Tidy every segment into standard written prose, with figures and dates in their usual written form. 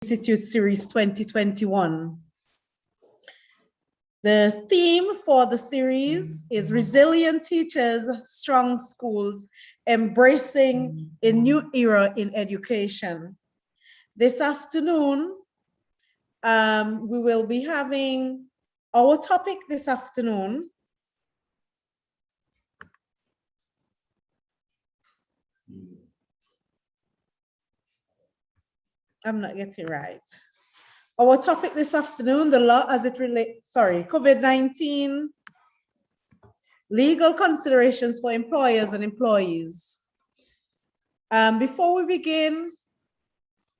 Institute Series 2021. The theme for the series is Resilient Teachers, Strong Schools, Embracing a New Era in Education. This afternoon, we will be having our topic this afternoon. I'm not getting right. Our topic this afternoon, the law as it relates, COVID-19, legal considerations for employers and employees. Before we begin,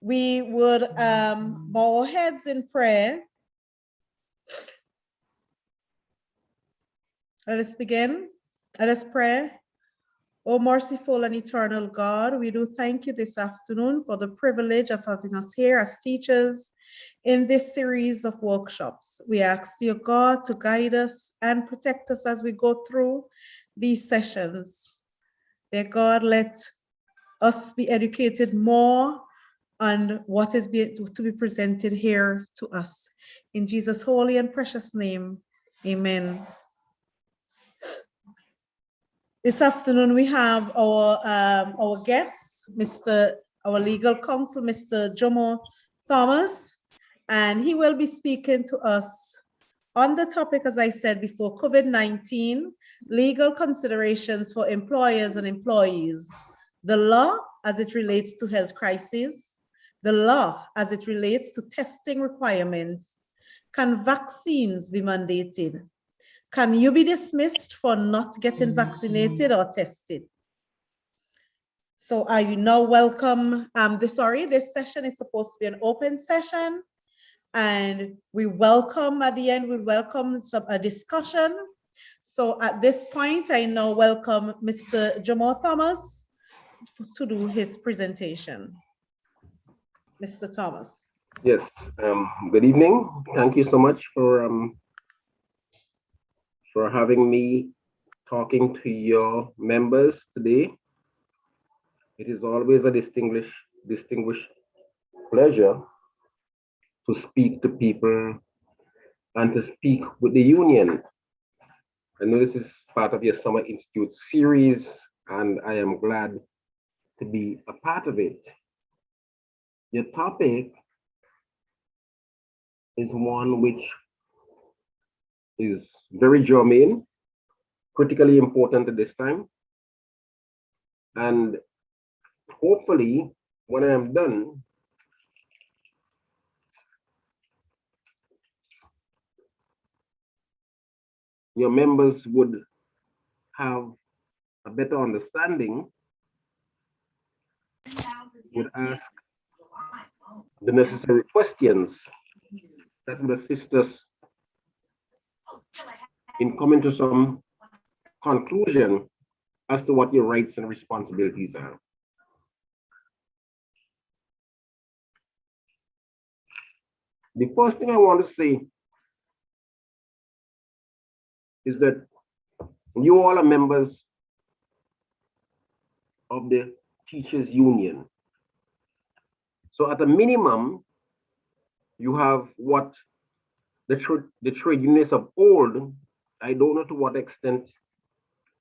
we would bow our heads in prayer. Let us begin. Let us pray. O merciful and eternal God, we do thank you this afternoon for the privilege of having us here as teachers in this series of workshops. We ask you, God, to guide us and protect us as we go through these sessions. Dear God, let us be educated more on what is to be presented here to us. In Jesus' holy and precious name, amen. This afternoon, we have our guest, our legal counsel, Mr. Jomo Thomas, and he will be speaking to us on the topic, as I said before, COVID-19, legal considerations for employers and employees, the law as it relates to health crises, the law as it relates to testing requirements. Can vaccines be mandated? Can you be dismissed for not getting vaccinated or tested? So are you now welcome? This session is supposed to be an open session, and we welcome at the end, we welcome a discussion. So at this point, I now welcome Mr. Jomo Thomas to do his presentation. Mr. Thomas. Yes, good evening. Thank you so much for having me talking to your members today. It is always a distinguished pleasure to speak to people and to speak with the union. I know this is part of your Summer Institute series, and I am glad to be a part of it. Your topic is one which is very germane, critically important at this time. And hopefully, when I am done, your members would have a better understanding, would ask the necessary questions that would assist us in coming to some conclusion as to what your rights and responsibilities are. The first thing I want to say is that you all are members of the Teachers Union. So at a minimum, you have what the trade unionists of old, I don't know to what extent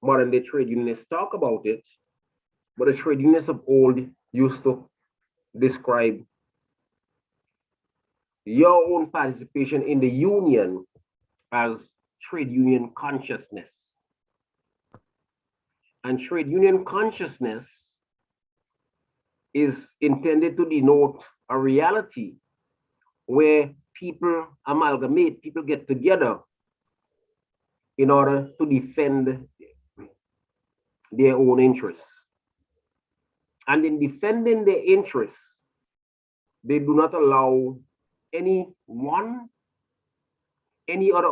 modern day trade unionists talk about it, but the trade unionists of old used to describe your own participation in the union as trade union consciousness. And trade union consciousness is intended to denote a reality where people amalgamate, people get together in order to defend their own interests. And in defending their interests, they do not allow anyone, any other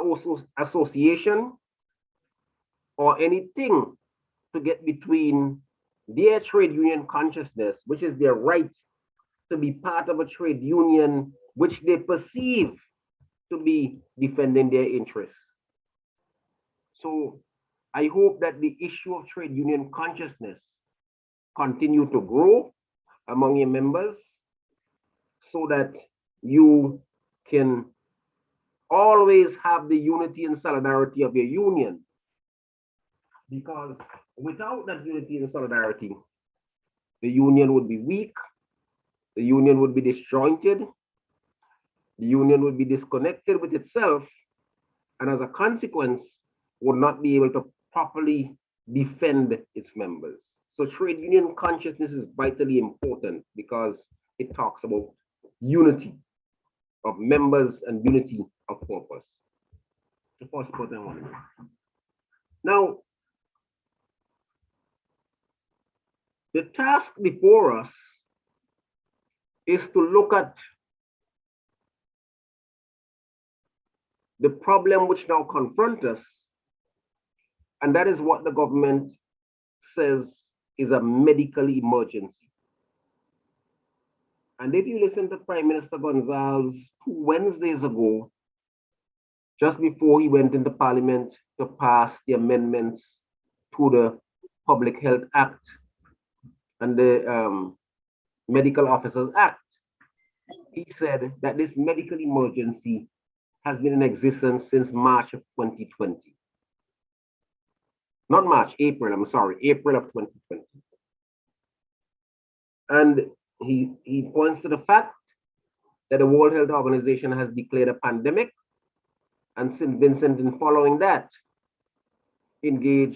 association, or anything to get between their trade union consciousness, which is their right to be part of a trade union which they perceive to be defending their interests. So I hope that the issue of trade union consciousness continue to grow among your members so that you can always have the unity and solidarity of your union. Because without that unity and solidarity, the union would be weak, the union would be disjointed, the union would be disconnected with itself, and as a consequence, would not be able to properly defend its members. So trade union consciousness is vitally important because it talks about unity of members and unity of purpose. Now, the task before us is to look at the problem which now confronts us, and that is what the government says is a medical emergency. And if you listen to Prime Minister Gonzalez 2 Wednesdays ago, just before he went into Parliament to pass the amendments to the Public Health Act and the Medical Officers Act, he said that this medical emergency has been in existence since March of 2020. Not March, April, I'm sorry, April of 2020. And he points to the fact that the World Health Organization has declared a pandemic, and St. Vincent, in following that, declared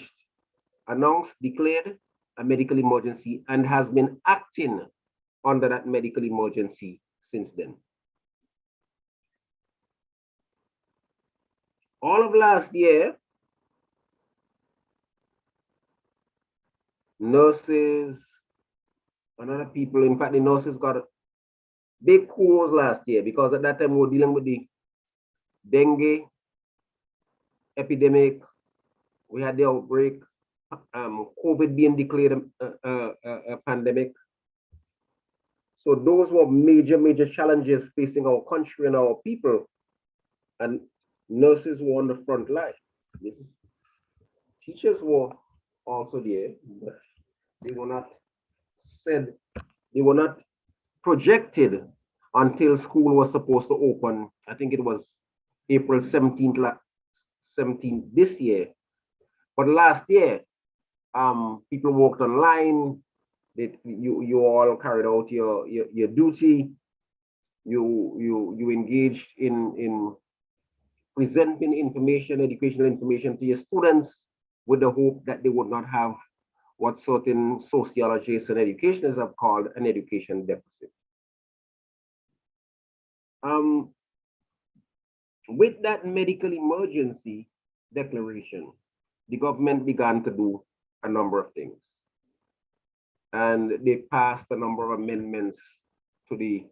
a medical emergency and has been acting under that medical emergency since then. All of last year, nurses and other people, in fact, the nurses got big calls last year because at that time we were dealing with the dengue epidemic. We had the outbreak, COVID being declared a pandemic. So those were major challenges facing our country and our people. And nurses were on the front line. Teachers were also there, but they were not projected until school was supposed to open. I think it was April 17th this year. But last year, people worked online. You all carried out your duty. You engaged in presenting information, educational information to your students with the hope that they would not have what certain sociologists and educationists have called an education deficit. With that medical emergency declaration, the government began to do a number of things. And they passed a number of amendments to the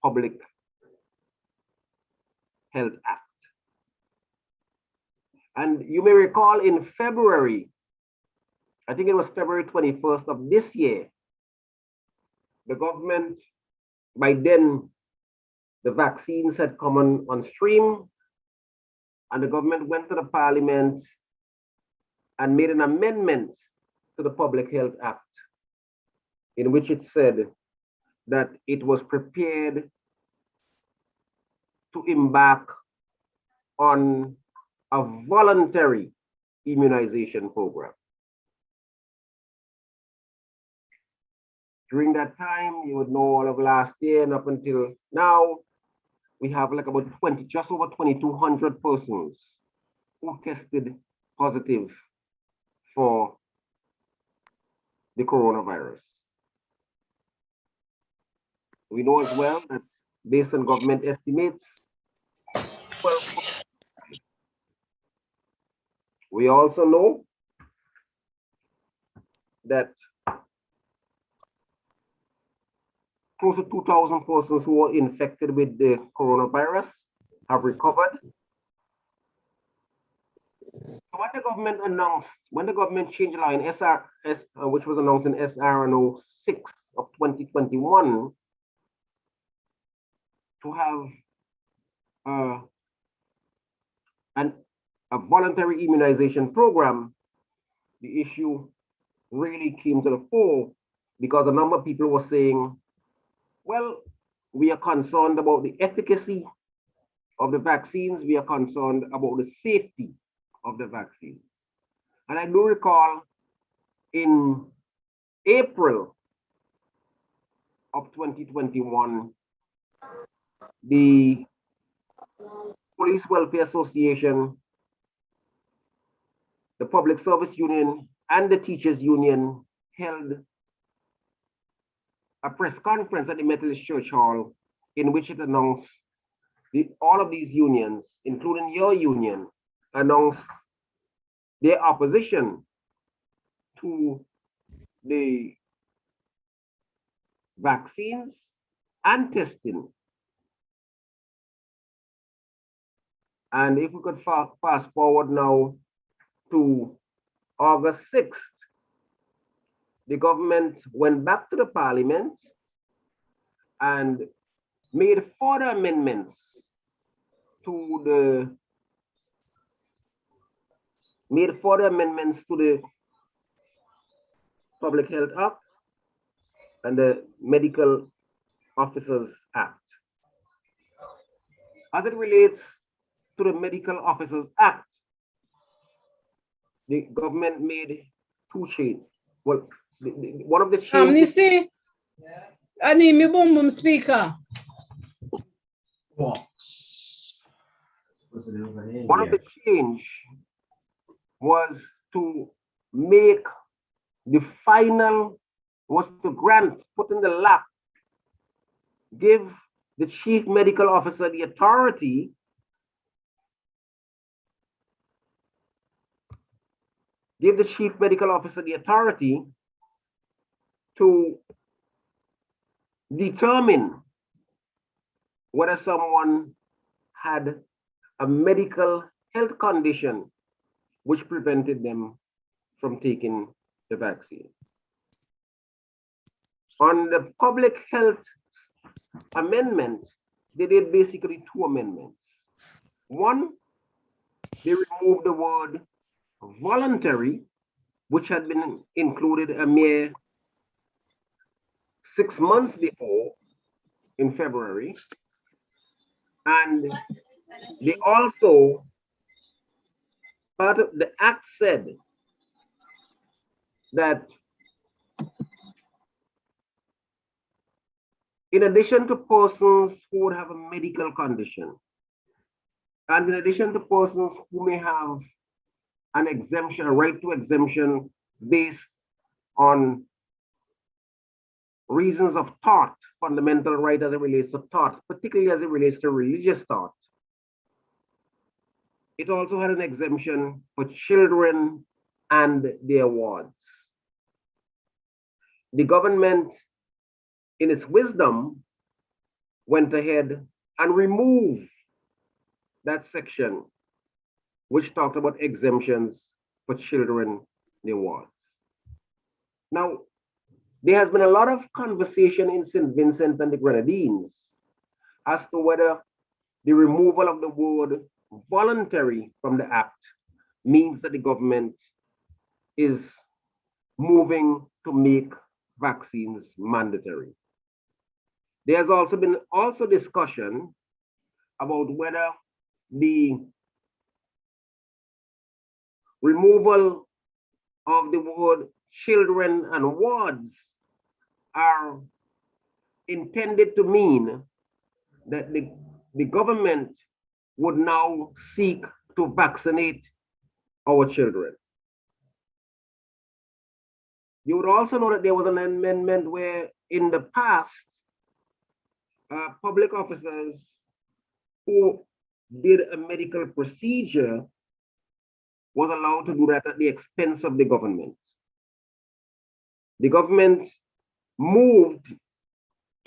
Public Health Act. And you may recall in February, I think it was February 21st of this year, the government, by then, the vaccines had come on stream, and the government went to the Parliament and made an amendment to the Public Health Act, in which it said that it was prepared to embark on a voluntary immunization program. During that time, you would know all of last year and up until now, we have like about just over 2,200 persons who tested positive for the coronavirus. We know as well that based on government estimates, we also know that close to 2,000 persons who were infected with the coronavirus have recovered. So what the government announced, when the government changed law in which was announced in SR 06 of 2021, to have a voluntary immunization program, the issue really came to the fore because a number of people were saying, well, we are concerned about the efficacy of the vaccines. We are concerned about the safety of the vaccines. And I do recall in April of 2021, the Police Welfare Association, the Public Service Union, and the Teachers Union held a press conference at the Methodist Church Hall in which it announced all of these unions, including your union, announced their opposition to the vaccines and testing. And if we could fast forward now to August 6th, the government went back to the parliament and made further amendments to the Public Health Act and the Medical Officers Act. As it relates to the Medical Officers Act, the government made two changes. Well, one of the changes. Amnesty, I need me boom boom speaker. One of the change was to make the final, was to grant, put in the lap, give the chief medical officer the authority to determine whether someone had a medical health condition which prevented them from taking the vaccine. On the public health amendment, they did basically two amendments. One, they removed the word voluntary, which had been included a mere 6 months before in February. And they also, part of the act said that in addition to persons who would have a medical condition, and in addition to persons who may have an exemption, a right to exemption based on reasons of thought, fundamental right as it relates to thought, particularly as it relates to religious thought. It also had an exemption for children and their wards. The government, in its wisdom, went ahead and removed that section which talked about exemptions for children and their wards. Now, there has been a lot of conversation in St. Vincent and the Grenadines as to whether the removal of the word voluntary from the act means that the government is moving to make vaccines mandatory. There has also been discussion about whether the removal of the word children and wards are intended to mean that the government would now seek to vaccinate our children. You would also know that there was an amendment where in the past, public officers who did a medical procedure was allowed to do that at the expense of the government. The government moved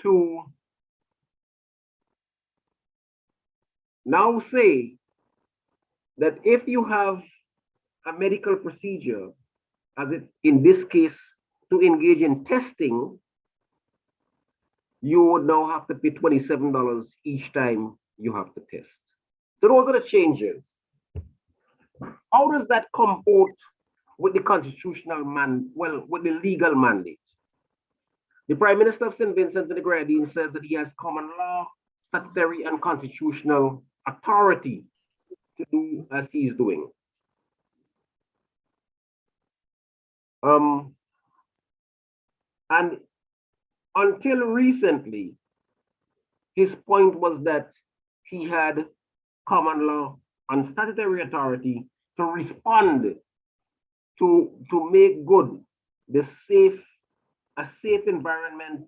to now say that if you have a medical procedure, as it in this case to engage in testing, you would now have to pay $27 each time you have to test. So those are the changes. How does that comport with the constitutional with the legal mandate? The Prime Minister of St. Vincent and the Grenadines says that he has common law, statutory, and constitutional authority to do as he's doing. And until recently, his point was that he had common law and statutory authority to respond to make good a safe environment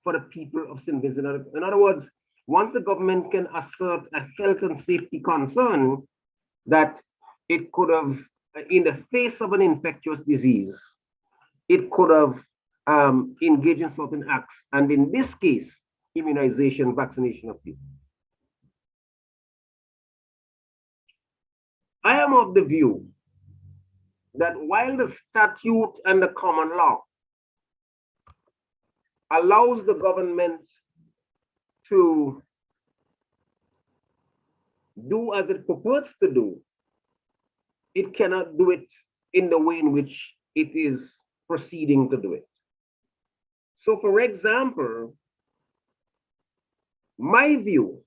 for the people of St. Vincent. In other words, once the government can assert a health and safety concern that it could have, in the face of an infectious disease, it could have engaged in certain acts, and in this case, immunization, vaccination of people. I am of the view that while the statute and the common law allows the government to do as it purports to do, it cannot do it in the way in which it is proceeding to do it. So, for example, my view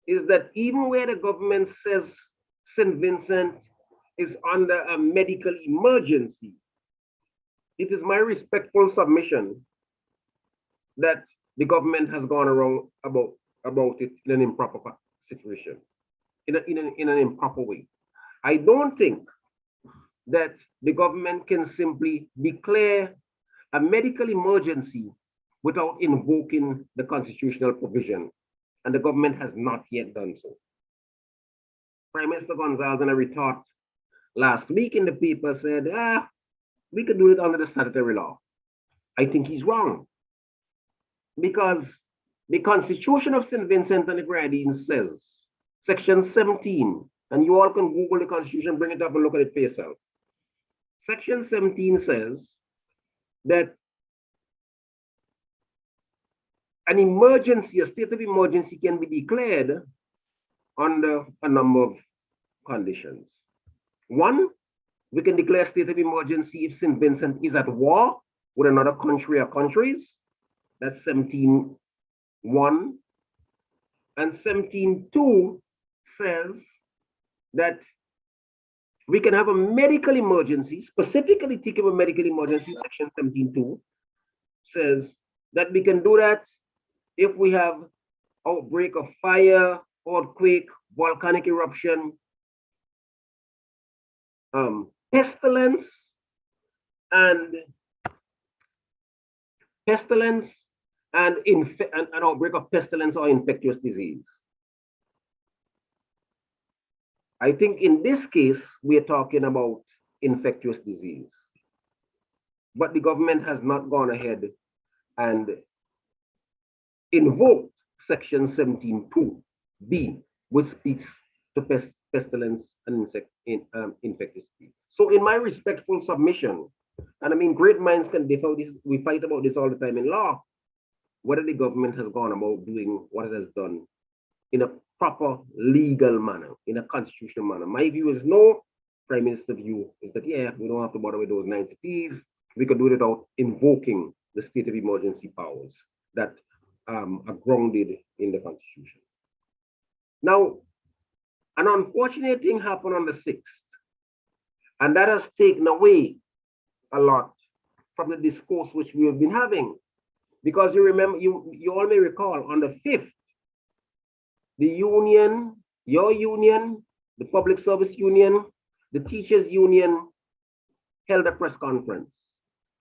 is that even where the government says St. Vincent is under a medical emergency, it is my respectful submission that the government has gone around about it in an improper situation, in an improper way. I don't think that the government can simply declare a medical emergency without invoking the constitutional provision, and the government has not yet done so. Prime Minister Gonzalez, in a retort last week in the paper, said, we could do it under the statutory law. I think he's wrong, because the Constitution of St. Vincent and the Grenadines says, Section 17, and you all can Google the Constitution, bring it up and look at it for yourself. Section 17 says that an emergency, a state of emergency, can be declared under a number of conditions. One, we can declare a state of emergency if St. Vincent is at war with another country or countries. That's 17.1. And 17.2 says that we can have a medical emergency, specifically think of a medical emergency. Section 17.2 says that we can do that if we have outbreak of fire, earthquake, volcanic eruption, pestilence, and an outbreak of pestilence or infectious disease. I think in this case, we are talking about infectious disease. But the government has not gone ahead and invoked Section 17.2b, which speaks to pestilence and infectious disease. So in my respectful submission, and I mean, great minds can differ, we fight about this all the time in law, whether the government has gone about doing what it has done in a proper legal manner, in a constitutional manner. My view is no. Prime Minister's view is that, yeah, we don't have to bother with those niceties. We can do it without invoking the state of emergency powers that are grounded in the Constitution. Now, an unfortunate thing happened on the 6th, and that has taken away a lot from the discourse which we have been having. Because you remember, you all may recall, on the 5th, the union, your union, the public service union, the teachers union held a press conference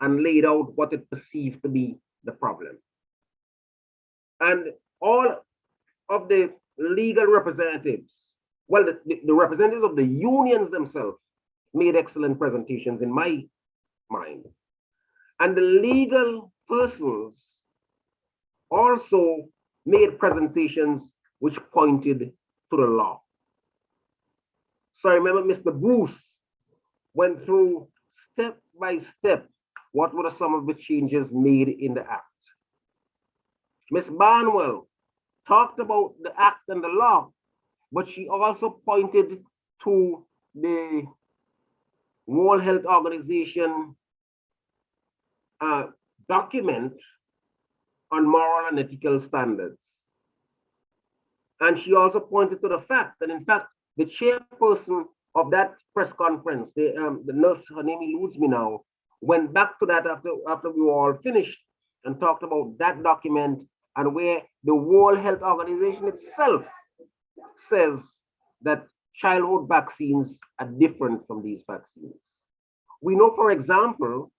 and laid out what it perceived to be the problem. And all of the legal representatives, well, the representatives of the unions themselves made excellent presentations in my mind. And the legal persons also made presentations which pointed to the law. So I remember Mr. Bruce went through step by step what were some of the changes made in the act. Ms. Barnwell talked about the act and the law, but she also pointed to the World Health Organization document on moral and ethical standards. And she also pointed to the fact that, in fact, the chairperson of that press conference, the nurse, her name eludes me now, went back to that after we were all finished and talked about that document and where the World Health Organization itself says that childhood vaccines are different from these vaccines. We know, for example,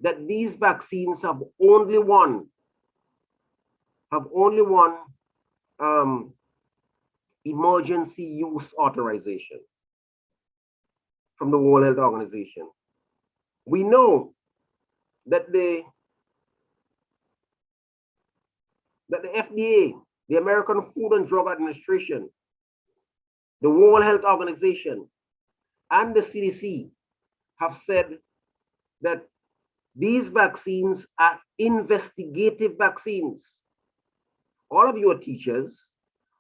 that these vaccines have only one emergency use authorization from the World Health Organization. We know that the FDA, the American Food and Drug Administration, the World Health Organization, and the CDC have said that these vaccines are investigative vaccines. All of you are teachers.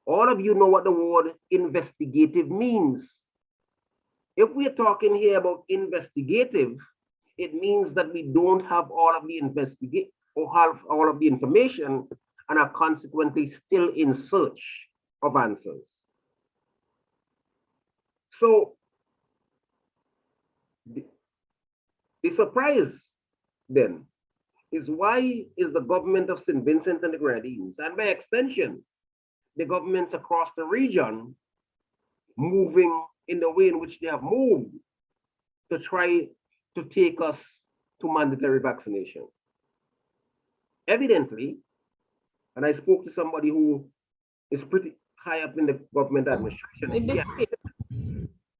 All of you know what the word investigative means. If we're talking here about investigative, it means that we don't have all of the information and are consequently still in search of answers. So the surprise then is, why is the government of St. Vincent and the Grenadines, and by extension, the governments across the region, moving in the way in which they have moved to try to take us to mandatory vaccination? Evidently, and I spoke to somebody who is pretty high up in the government administration,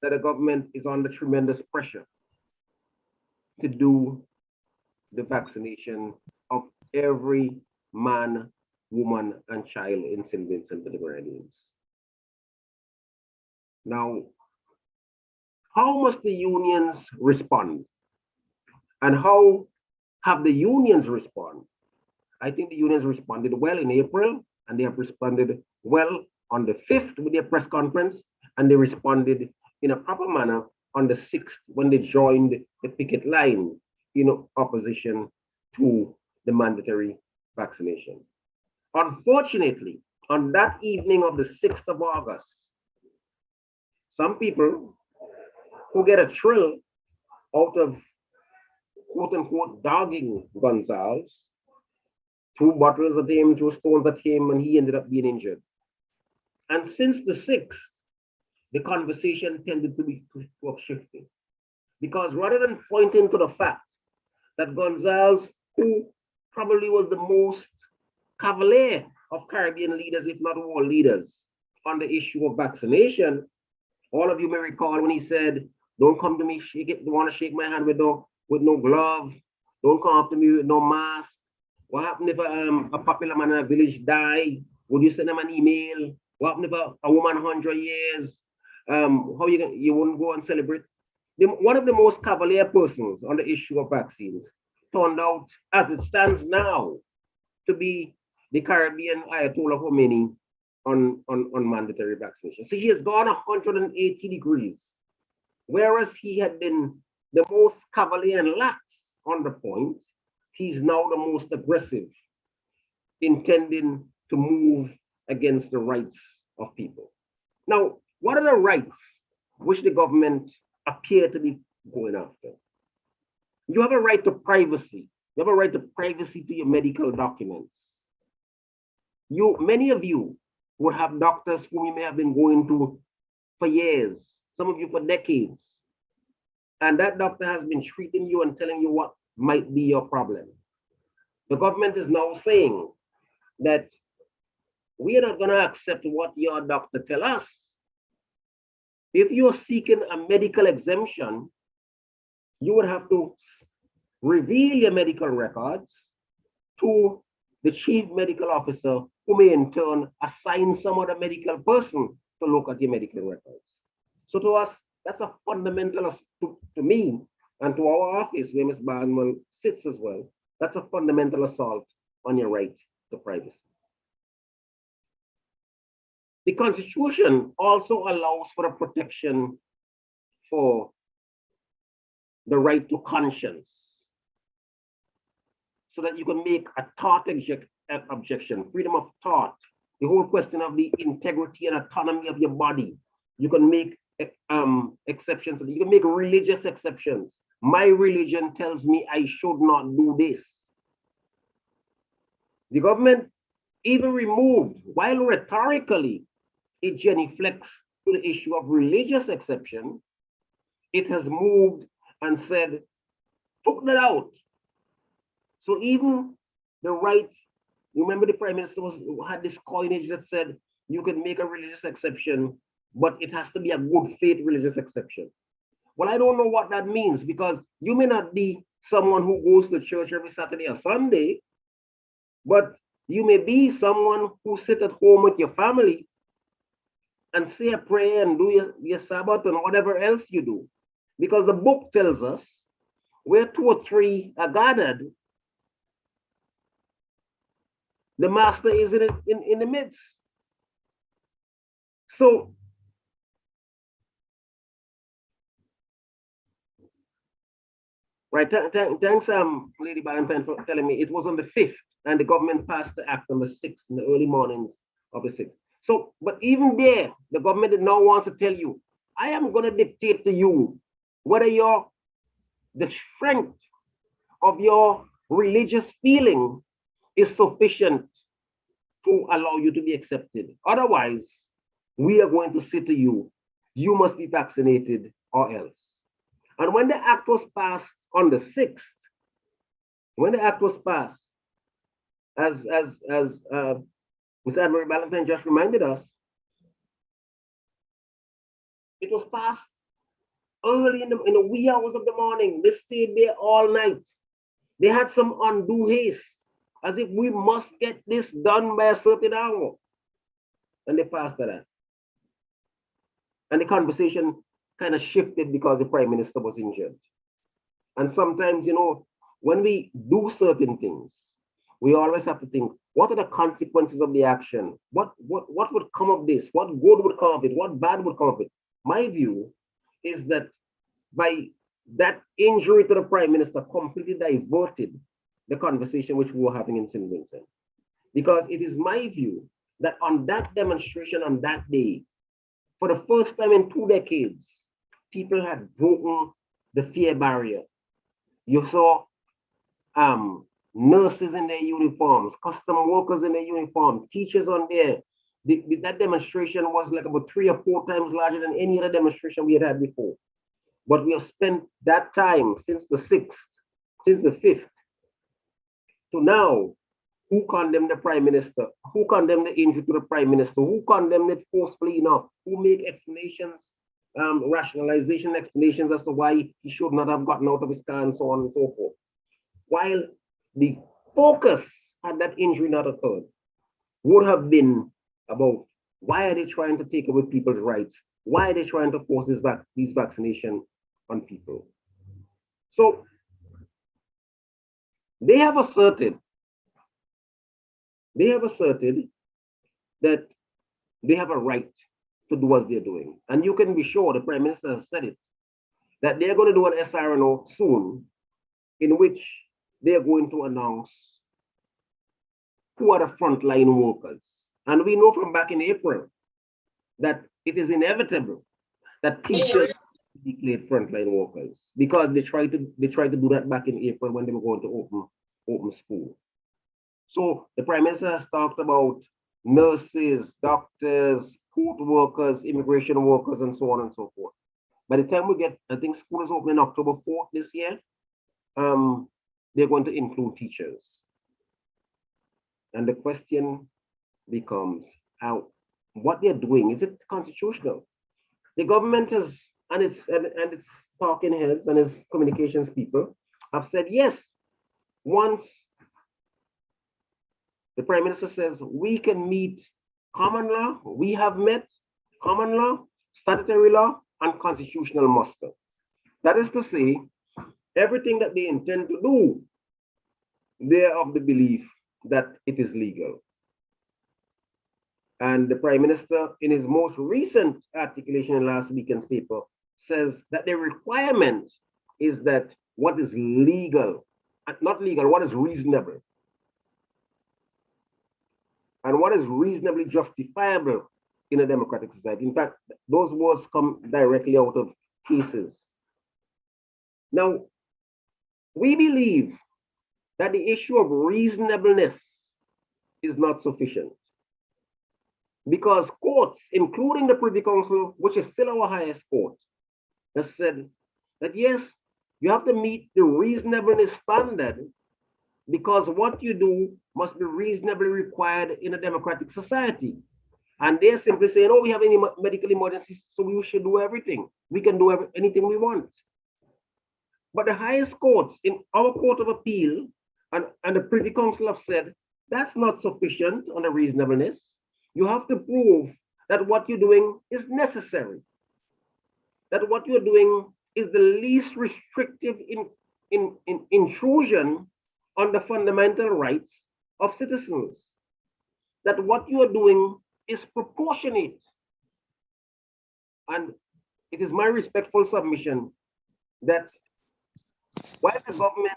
that the government is under tremendous pressure to do the vaccination of every man, woman, and child in St. Vincent and the Grenadines. Now, how must the unions respond? And how have the unions respond? I think the unions responded well in April, and they have responded well on the 5th with their press conference, and they responded in a proper manner on the 6th when they joined the picket line in opposition to the mandatory vaccination. Unfortunately, on that evening of the 6th of August, some people who get a thrill out of quote unquote dogging Gonzalez, threw bottles at him, threw stones at him, and he ended up being injured. And since the 6th, the conversation tended to be shifting, because rather than pointing to the fact that Gonzalez, who probably was the most cavalier of Caribbean leaders, if not world leaders, on the issue of vaccination, all of you may recall when he said, "Don't come to me, want to shake my hand with no glove. Don't come up to me with no mask. What happened if a popular man in a village die? Would you send them an email? What happened if a woman 100 years? How you wouldn't go and celebrate?" One of the most cavalier persons on the issue of vaccines turned out, as it stands now, to be the Caribbean Ayatollah Khomeini on mandatory vaccination. So he has gone 180 degrees. Whereas he had been the most cavalier and lax on the point, he's now the most aggressive, intending to move against the rights of people. Now, what are the rights which the government appear to be going after? You have a right to privacy. You have a right to privacy to your medical documents. Many of you would have doctors whom you may have been going to for years, some of you for decades. And that doctor has been treating you and telling you what might be your problem. The government is now saying that we are not going to accept what your doctor tells us. If you're seeking a medical exemption, you would have to reveal your medical records to the chief medical officer, who may in turn assign some other medical person to look at your medical records. So to us, that's a fundamental, to me, and to our office where Ms. Barnwell sits as well, that's a fundamental assault on your right to privacy. The Constitution also allows for a protection for the right to conscience, so that you can make a thought objection, freedom of thought, the whole question of the integrity and autonomy of your body. You can make exceptions. You can make religious exceptions. My religion tells me I should not do this. The government even removed, while rhetorically it genuflects to the issue of religious exception, it has moved and said, took that out. So even the right, remember the Prime Minister had this coinage that said you can make a religious exception, but it has to be a good faith religious exception. Well, I don't know what that means, because you may not be someone who goes to church every Saturday or Sunday, but you may be someone who sit at home with your family and say a prayer and do your Sabbath and whatever else you do. Because the book tells us where 2 or 3 are gathered, the master is in the midst. So right, thanks Lady Valentine for telling me it was on the 5th and the government passed the act on the 6th in the early mornings of the 6th. So, but even there, the government now wants to tell you, I am going to dictate to you whether the strength of your religious feeling is sufficient to allow you to be accepted. Otherwise, we are going to say to you, you must be vaccinated or else. And when the act was passed on the 6th, when the act was passed, as Ms. Anne-Marie Valentine just reminded us, it was passed early in the wee hours of the morning. They stayed there all night. They had some undue haste, as if we must get this done by a certain hour. And they passed that. And the conversation kind of shifted because the Prime Minister was injured. And sometimes, when we do certain things, we always have to think, what are the consequences of the action? What would come of this? What good would come of it? What bad would come of it? My view is that by that injury to the Prime Minister completely diverted the conversation which we were having in St. Vincent. Because it is my view that on that demonstration on that day, for the first time in 2 decades, people had broken the fear barrier. You saw nurses in their uniforms, custom workers in their uniform, teachers on there. That demonstration was like about 3 or 4 times larger than any other demonstration we had before. But we have spent that time since the 6th, since the 5th, to now, who condemned the Prime Minister? Who condemned the injury to the Prime Minister? Who condemned it forcefully enough? Who made explanations, rationalization explanations as to why he should not have gotten out of his car and so on and so forth? While the focus, had that injury not occurred, would have been about why are they trying to take away people's rights? Why are they trying to force these vaccination on people? So they have asserted that they have a right to do what they're doing. And you can be sure the Prime Minister has said it, that they're going to do an SRNO soon, in which they're going to announce who are the frontline workers. And we know from back in April that it is inevitable that teachers declared frontline workers, because they tried to do that back in April when they were going to open school. So the Prime Minister has talked about nurses, doctors, port workers, immigration workers, and so on and so forth. By the time we get, I think school is opening October 4th this year, they're going to include teachers. And the question becomes, what they're doing, is it constitutional? The government has, and its talking heads and its communications people have said, yes, once the Prime Minister says we can meet common law, we have met common law, statutory law, and constitutional muster. That is to say, everything that they intend to do, they're of the belief that it is legal. And the Prime Minister, in his most recent articulation in last weekend's paper, says that the requirement is that what is legal, not legal, what is reasonable. and what is reasonably justifiable in a democratic society. In fact, those words come directly out of cases. Now, we believe that the issue of reasonableness is not sufficient because courts, including the Privy Council, which is still our highest court, has said that yes, you have to meet the reasonableness standard because what you do must be reasonably required in a democratic society. And they're simply saying, oh, we have any medical emergencies, so we should do everything. We can do anything we want. But the highest courts, in our Court of Appeal and the Privy Council have said, that's not sufficient on the reasonableness. You have to prove that what you're doing is necessary, that what you're doing is the least restrictive intrusion on the fundamental rights of citizens, that what you are doing is proportionate. And it is my respectful submission that while the government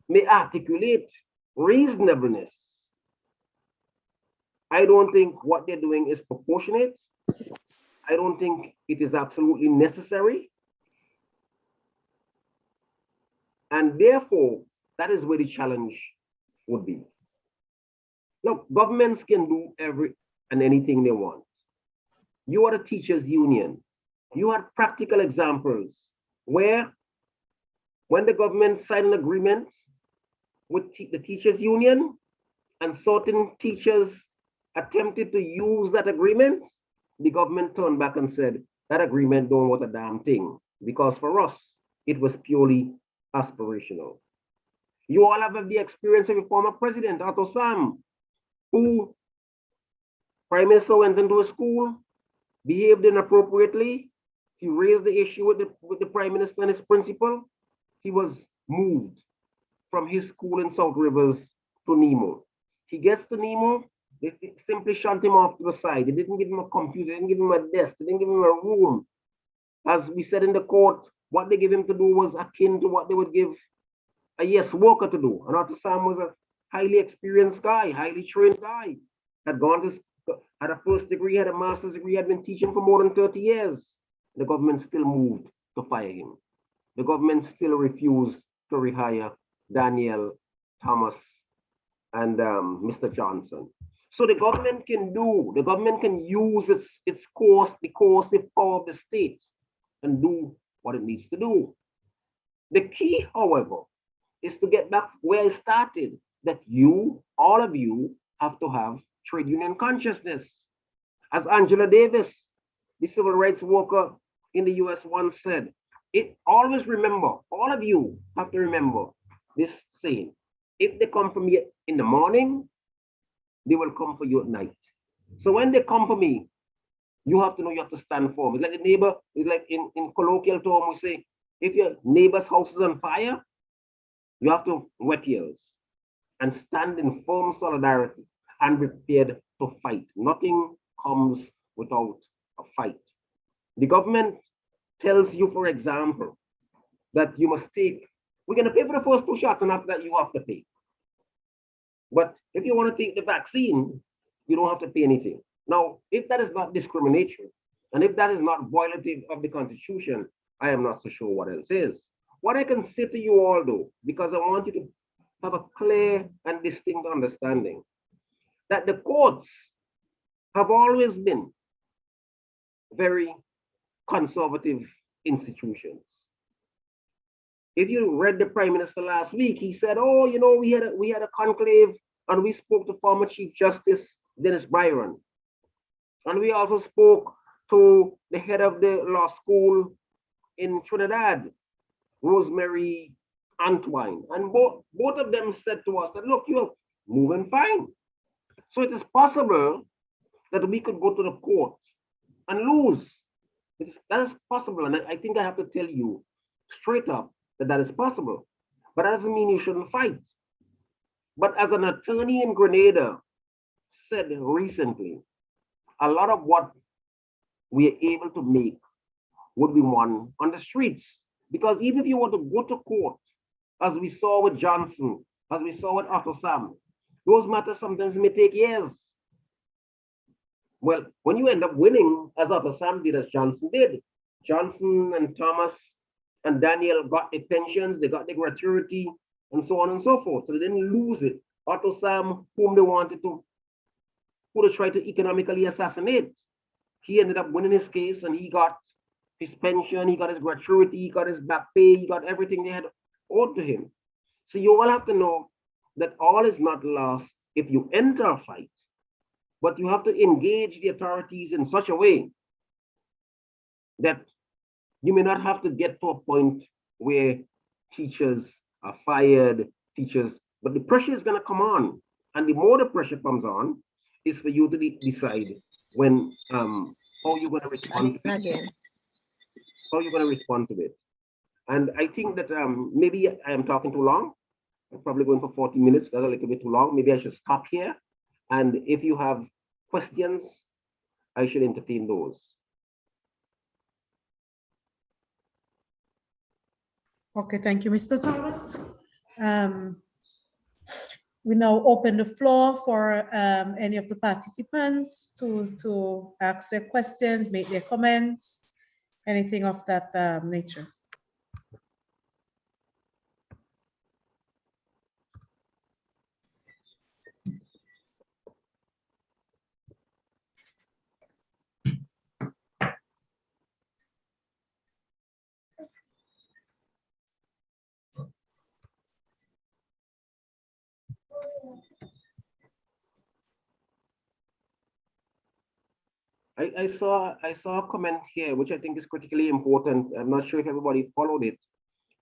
may articulate reasonableness, I don't think what they're doing is proportionate. I don't think it is absolutely necessary. And therefore, that is where the challenge would be. Look, governments can do every and anything they want. You are a teachers' union. You had practical examples where when the government signed an agreement with the teachers' union and certain teachers attempted to use that agreement, the government turned back and said, that agreement don't want a damn thing, because for us, it was purely aspirational. You all have the experience of a former president, Otto Sam, who Prime Minister went into a school, behaved inappropriately. He raised the issue with the Prime Minister and his principal. He was moved from his school in South Rivers to Nemo. He gets to Nemo, they simply shut him off to the side. They didn't give him a computer, they didn't give him a desk, they didn't give him a room. As we said in the court, what they gave him to do was akin to what they would give a yes worker to do. And Otto Sam was a highly experienced guy, highly trained guy, had gone to, had a first degree, had a master's degree, had been teaching for more than 30 years. The government still moved to fire him. The government still refused to rehire Daniel, Thomas, and Mr. Johnson. So the government can use its coercive power of the state and do what it needs to do. The key, however, is to get back where I started, that you, all of you, have to have trade union consciousness. As Angela Davis, the civil rights worker in the US once said, always remember, all of you have to remember this saying, if they come for me in the morning, they will come for you at night. So when they come for me, you have to know you have to stand for them. It's like a neighbor, it's like in colloquial term, we say, if your neighbor's house is on fire, you have to wet yours and stand in firm solidarity and prepared to fight. Nothing comes without a fight. The government tells you, for example, that you must take, we're going to pay for the first 2 shots and after that you have to pay. But if you want to take the vaccine, you don't have to pay anything. Now, if that is not discriminatory, and if that is not violative of the Constitution, I am not so sure what else is. What I can say to you all, though, because I want you to have a clear and distinct understanding, that the courts have always been very conservative institutions. If you read the Prime Minister last week, he said, oh, you know, we had a conclave and we spoke to former Chief Justice Dennis Byron. And we also spoke to the head of the law school in Trinidad, Rosemary Antwine. And both of them said to us that, look, you're moving fine. So it is possible that we could go to the court and lose. That is possible. And I think I have to tell you straight up that is possible. But that doesn't mean you shouldn't fight. But as an attorney in Grenada said recently, a lot of what we are able to make would be won on the streets. Because even if you want to go to court, as we saw with Johnson, as we saw with Otto Sam, those matters sometimes may take years. Well, when you end up winning, as Arthur Sam did, as Johnson did, Johnson and Thomas and Daniel got the pensions, they got the gratuity, and so on and so forth. So they didn't lose it. Otto Sam, whom they wanted to, who they tried to economically assassinate, he ended up winning his case, and he got his pension, he got his gratuity, he got his back pay, he got everything they had owed to him. So you all have to know that all is not lost if you enter a fight, but you have to engage the authorities in such a way that you may not have to get to a point where teachers are fired, but the pressure is going to come on. And the more the pressure comes on, is for you to decide when how you're going to respond to it. How you're going to respond to it. And I think that maybe I am talking too long. I'm probably going for 40 minutes. That's a little bit too long. Maybe I should stop here. And if you have questions, I should entertain those. Okay, thank you, Mr. Thomas. We now open the floor for any of the participants to ask their questions, make their comments, anything of that nature. I saw a comment here, which I think is critically important. I'm not sure if everybody followed it,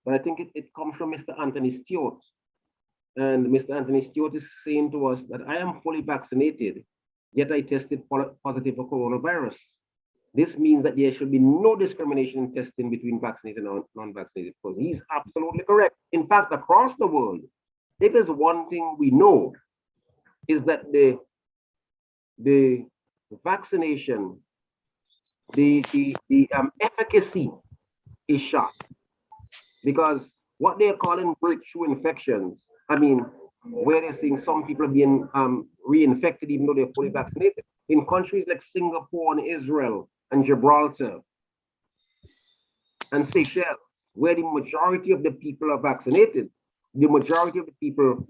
but I think it comes from Mr. Anthony Stewart. And Mr. Anthony Stewart is saying to us that I am fully vaccinated, yet I tested positive for coronavirus. This means that there should be no discrimination in testing between vaccinated and non-vaccinated persons. He's absolutely correct. In fact, across the world, if there's one thing we know, is that the vaccination, the efficacy is shot, because what they're calling breakthrough infections, I mean, where they're seeing some people being reinfected even though they're fully vaccinated, in countries like Singapore and Israel and Gibraltar and Seychelles, where the majority of the people are vaccinated, the majority of the people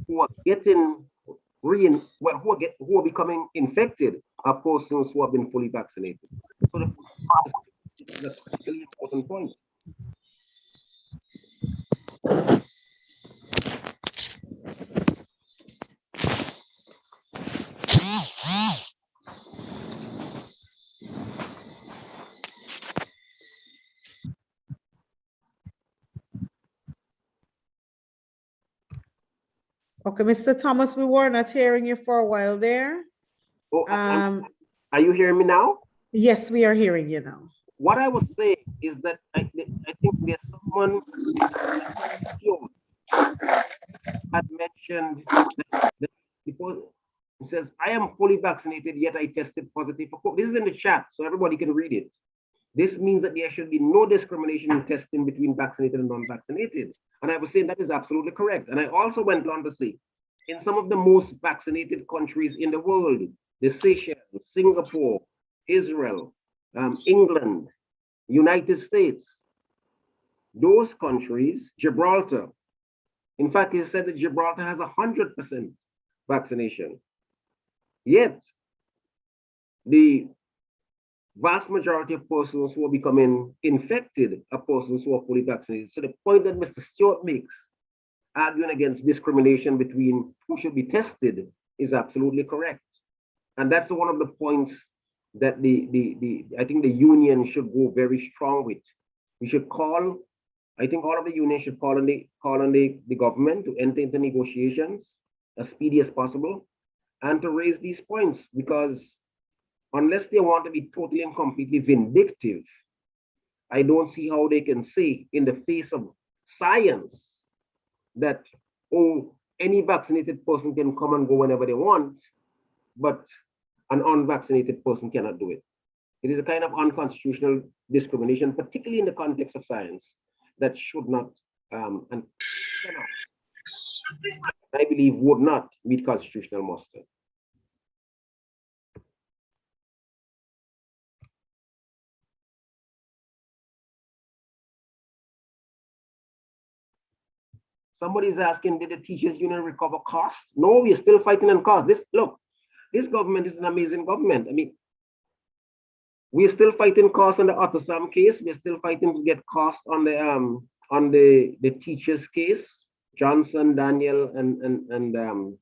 who are getting who are becoming infected are persons who have been fully vaccinated. So that's a critically important point. Okay, Mr. Thomas, we were not hearing you for a while there. Oh, are you hearing me now? Yes, we are hearing you now. What I was saying is that I think there's someone had mentioned that because it says, I am fully vaccinated, yet I tested positive for COVID. This is in the chat, so everybody can read it. This means that there should be no discrimination in testing between vaccinated and non-vaccinated. And I was saying that is absolutely correct. And I also went on to say, in some of the most vaccinated countries in the world, the Seychelles, Singapore, Israel, England, United States, those countries, Gibraltar, in fact, he said that Gibraltar has 100% vaccination. Yet, the vast majority of persons who are becoming infected are persons who are fully vaccinated. So the point that Mr. Stewart makes, arguing against discrimination between who should be tested, is absolutely correct. And that's one of the points that I think the union should go very strong with. We should call, I think all of the unions should call on the government to enter into negotiations as speedy as possible and to raise these points, because unless they want to be totally and completely vindictive, I don't see how they can say in the face of science that, oh, any vaccinated person can come and go whenever they want, but an unvaccinated person cannot do it. It is a kind of unconstitutional discrimination, particularly in the context of science, that should not, and I believe would not meet constitutional muster. Somebody's asking, did the teachers union recover costs? No, we're still fighting on costs. This government is an amazing government. I mean, we're still fighting costs on the Ottosam case. We're still fighting to get costs on the teachers case. Johnson, Daniel, and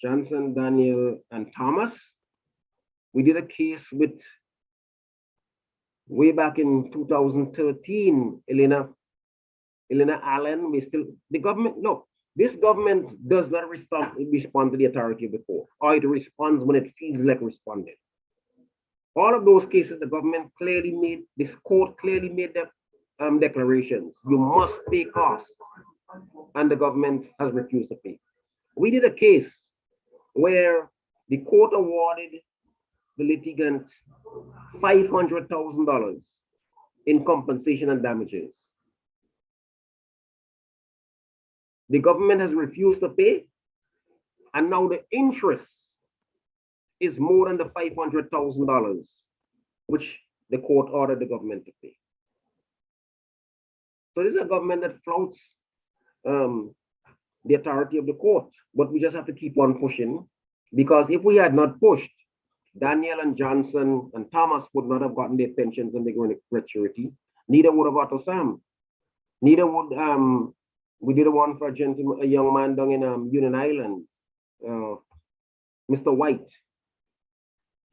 Johnson, Daniel, and Thomas. We did a case with way back in 2013, Elena Allen. The government, no, this government does not respond to the authority of the court, or it responds when it feels like responding. All of those cases, the government clearly made, this court clearly made the declarations. You must pay costs, and the government has refused to pay. We did a case where the court awarded the litigant $500,000 in compensation and damages. The government has refused to pay, and now the interest is more than the $500,000, which the court ordered the government to pay. So this is a government that flouts the authority of the court, but we just have to keep on pushing, because if we had not pushed, Daniel and Johnson and Thomas would not have gotten their pensions and their gratuity. Neither would have Otto Sam. Neither would we did one for a young man down in Union Island, Mr. White,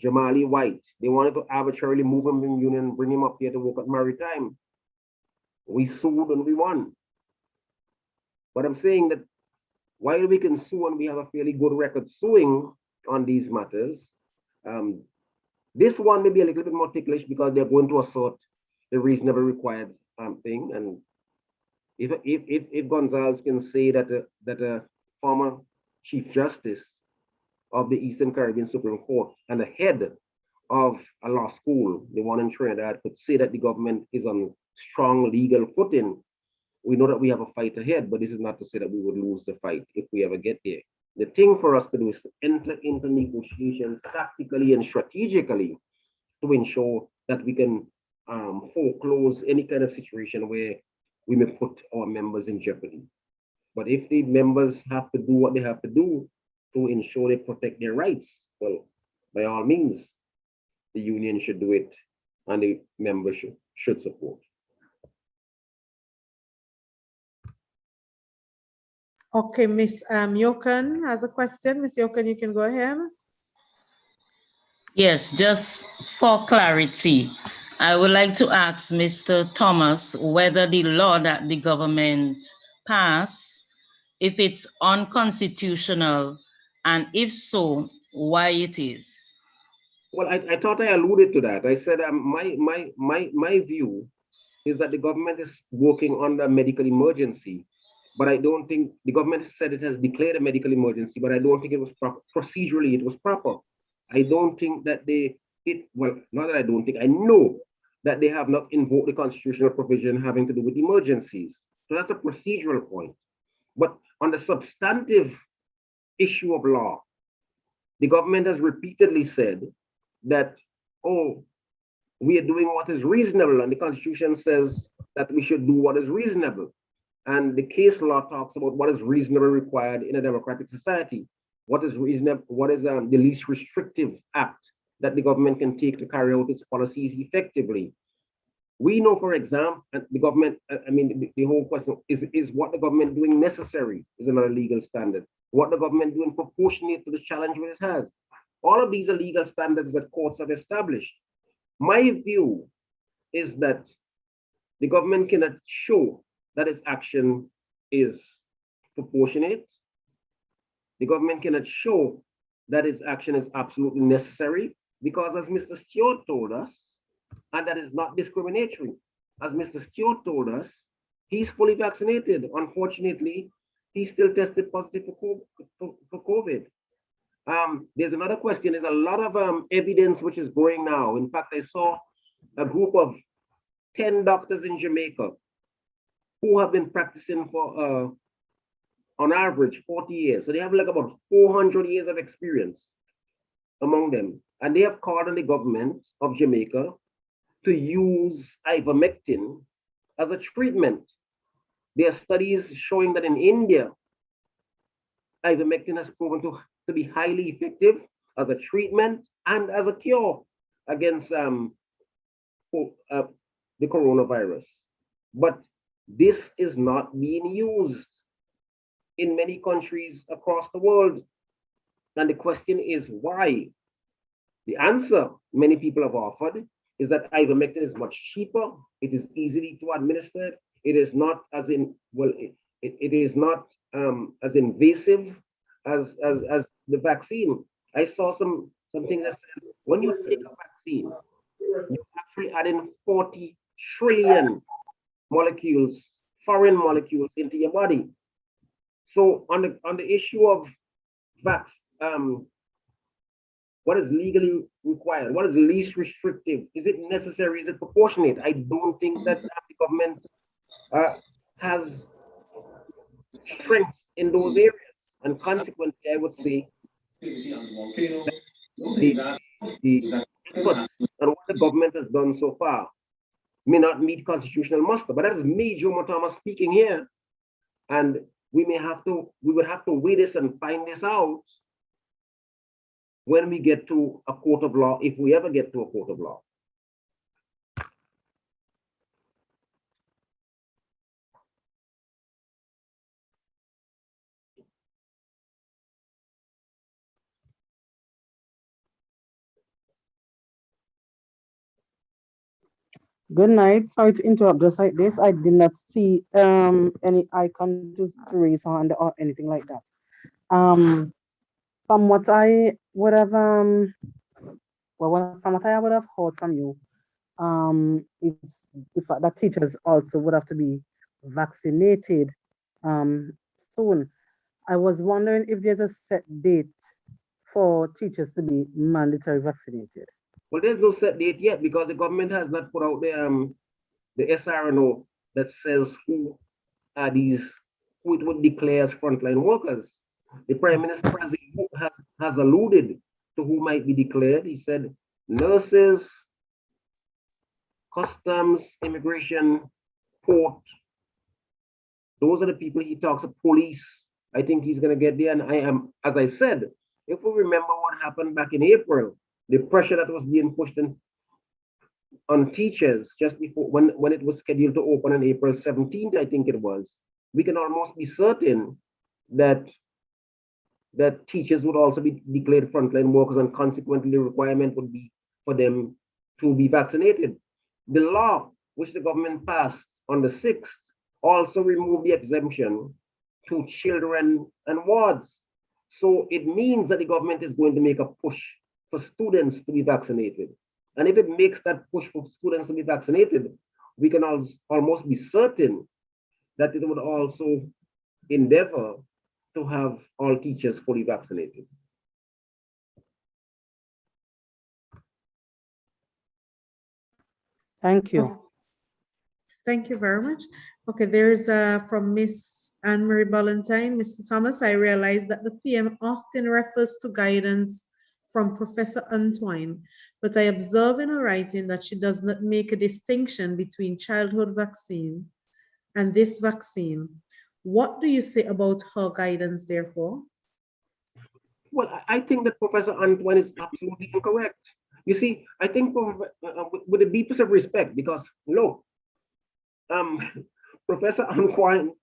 Jamali White. They wanted to arbitrarily move him in Union, bring him up here to work at Maritime. We sued and we won. But I'm saying that while we can sue and we have a fairly good record suing on these matters, this one may be a little bit more ticklish because they're going to assert the reasonable required thing. And if Gonzalez can say that a former Chief Justice of the Eastern Caribbean Supreme Court and the head of a law school, the one in Trinidad, could say that the government is on strong legal footing, we know that we have a fight ahead, but this is not to say that we would lose the fight if we ever get there. The thing for us to do is to enter into negotiations tactically and strategically to ensure that we can foreclose any kind of situation where we may put our members in jeopardy. But if the members have to do what they have to do to ensure they protect their rights, well, by all means, the union should do it and the members should support. Okay, Ms. Yokan has a question. Ms. Yokan, you can go ahead. Yes, just for clarity, I would like to ask Mr. Thomas whether the law that the government passed, if it's unconstitutional, and if so, why it is. Well, I thought I alluded to that. I said my view is that the government is working on a medical emergency, but I don't think the government said it has declared a medical emergency, but I don't think it was proper. Procedurally, it was proper. I don't think that not that I don't think, I know that they have not invoked the constitutional provision having to do with emergencies. So that's a procedural point. But on the substantive issue of law, the government has repeatedly said that, oh, we are doing what is reasonable, and the Constitution says that we should do what is reasonable. And the case law talks about what is reasonable required in a democratic society. What is reasonable, what is the least restrictive act that the government can take to carry out its policies effectively. We know, for example, the government, the whole question is what the government doing necessary is another legal standard. What the government doing proportionate to the challenge that it has. All of these are legal standards that courts have established. My view is that the government cannot show that its action is proportionate. The government cannot show that its action is absolutely necessary, because as Mr. Stewart told us, and that is not discriminatory, as Mr. Stewart told us, he's fully vaccinated. Unfortunately, he still tested positive for COVID. There's another question. There's a lot of evidence which is growing now. In fact, I saw a group of 10 doctors in Jamaica who have been practicing for, on average, 40 years. So they have like about 400 years of experience among them. And they have called on the government of Jamaica to use ivermectin as a treatment There are studies showing that in India, ivermectin has proven to be highly effective as a treatment and as a cure against the coronavirus. But this is not being used in many countries across the world. And the question is why? The answer many people have offered is that ivermectin is much cheaper. It is easily to administer. It is not as it is not as invasive as the vaccine. I saw something that says when you take a vaccine, you actually add in 40 trillion molecules, foreign molecules into your body. So on the issue of what is legally required? What is least restrictive? Is it necessary? Is it proportionate? I don't think that the government has strength in those areas. And consequently, I would say the efforts and what the government has done so far may not meet constitutional muster. But that is me, Joe Motama, speaking here. And we would have to weigh this and find this out when we get to a court of law, if we ever get to a court of law. Good night. Sorry to interrupt just like this. I did not see any icon to raise hand or anything like that. From what I would have from what I would have heard from you, it's the fact that teachers also would have to be vaccinated soon. I was wondering if there's a set date for teachers to be mandatory vaccinated. Well, there's no set date yet because the government has not put out the SRNO that says who are these, who it would declare as frontline workers. The Prime Minister has alluded to who might be declared. He said nurses, customs, immigration, port. Those are the people he talks of. Police. I think he's going to get there. And as I said, if we remember what happened back in April, the pressure that was being pushed on teachers just before when it was scheduled to open on April 17th, I think it was, we can almost be certain that teachers would also be declared frontline workers, and consequently the requirement would be for them to be vaccinated. The law which the government passed on the 6th also removed the exemption to children and wards. So it means that the government is going to make a push for students to be vaccinated. And if it makes that push for students to be vaccinated, we can almost be certain that it would also endeavor to have all teachers fully vaccinated. Thank you. Thank you very much. Okay, there's from Miss Anne-Marie Ballantyne. Mr. Thomas, I realize that the PM often refers to guidance from Professor Antoine, but I observe in her writing that she does not make a distinction between childhood vaccine and this vaccine. What do you say about her guidance, therefore? Well, I think that Professor Antoine is absolutely incorrect. You see, I think with the deepest of respect, because look, Professor Antoine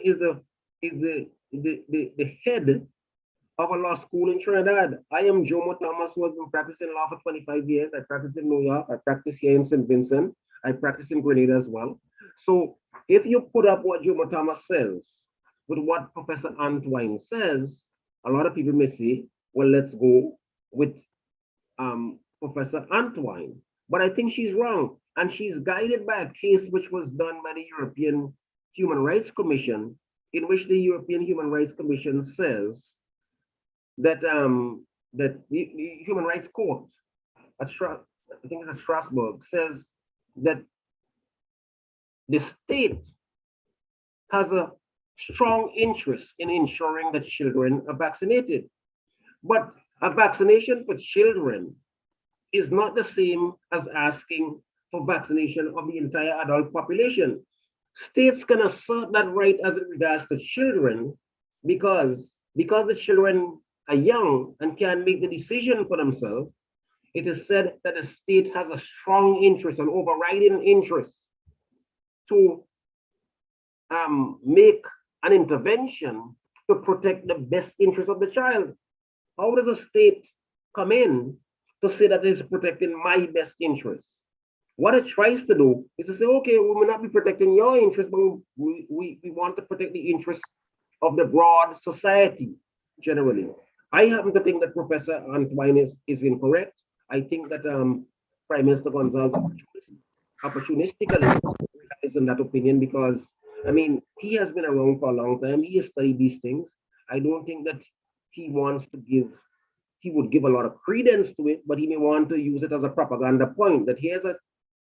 is the head of a law school in Trinidad. I am Jomo Thomas, who has been practicing law for 25 years. I practice in New York. I practice here in St. Vincent. I practice in Grenada as well. So if you put up what Jomo Thomas says with what Professor Antoine says, a lot of people may say, well, let's go with Professor Antoine. But I think she's wrong. And she's guided by a case which was done by the European Human Rights Commission, in which the European Human Rights Commission says that that the Human Rights Court at I think it's at Strasbourg says that the state has a strong interest in ensuring that children are vaccinated. But a vaccination for children is not the same as asking for vaccination of the entire adult population. States can assert that right as it regards to children because the children are young and can make the decision for themselves. It is said that the state has a strong interest, an overriding interest to make an intervention to protect the best interest of the child. How does a state come in to say that it's protecting my best interest? What it tries to do is to say, okay, we may not be protecting your interest, but we want to protect the interests of the broad society generally. I happen to think that Professor Antoine is incorrect. I think that Prime Minister Gonzalez opportunistically is in that opinion because, I mean, he has been around for a long time. He has studied these things. I don't think that he would give a lot of credence to it, but he may want to use it as a propaganda point that here's a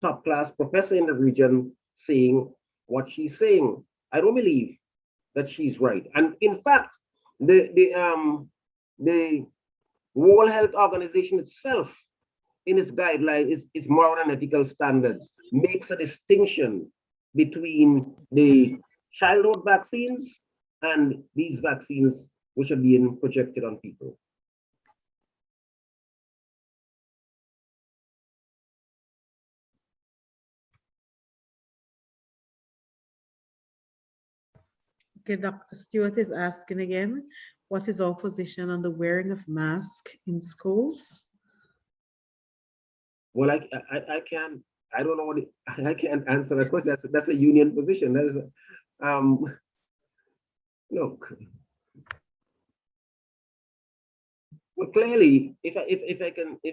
top class professor in the region saying what she's saying. I don't believe that she's right. And in fact, the World Health Organization itself, in its guidelines, its moral and ethical standards, makes a distinction between the childhood vaccines and these vaccines which are being projected on people. Okay, Dr. Stewart is asking again, what is our position on the wearing of masks in schools? Well, I can't, I don't know what I can't answer that question. That's a union position. That is, look. Well, clearly, if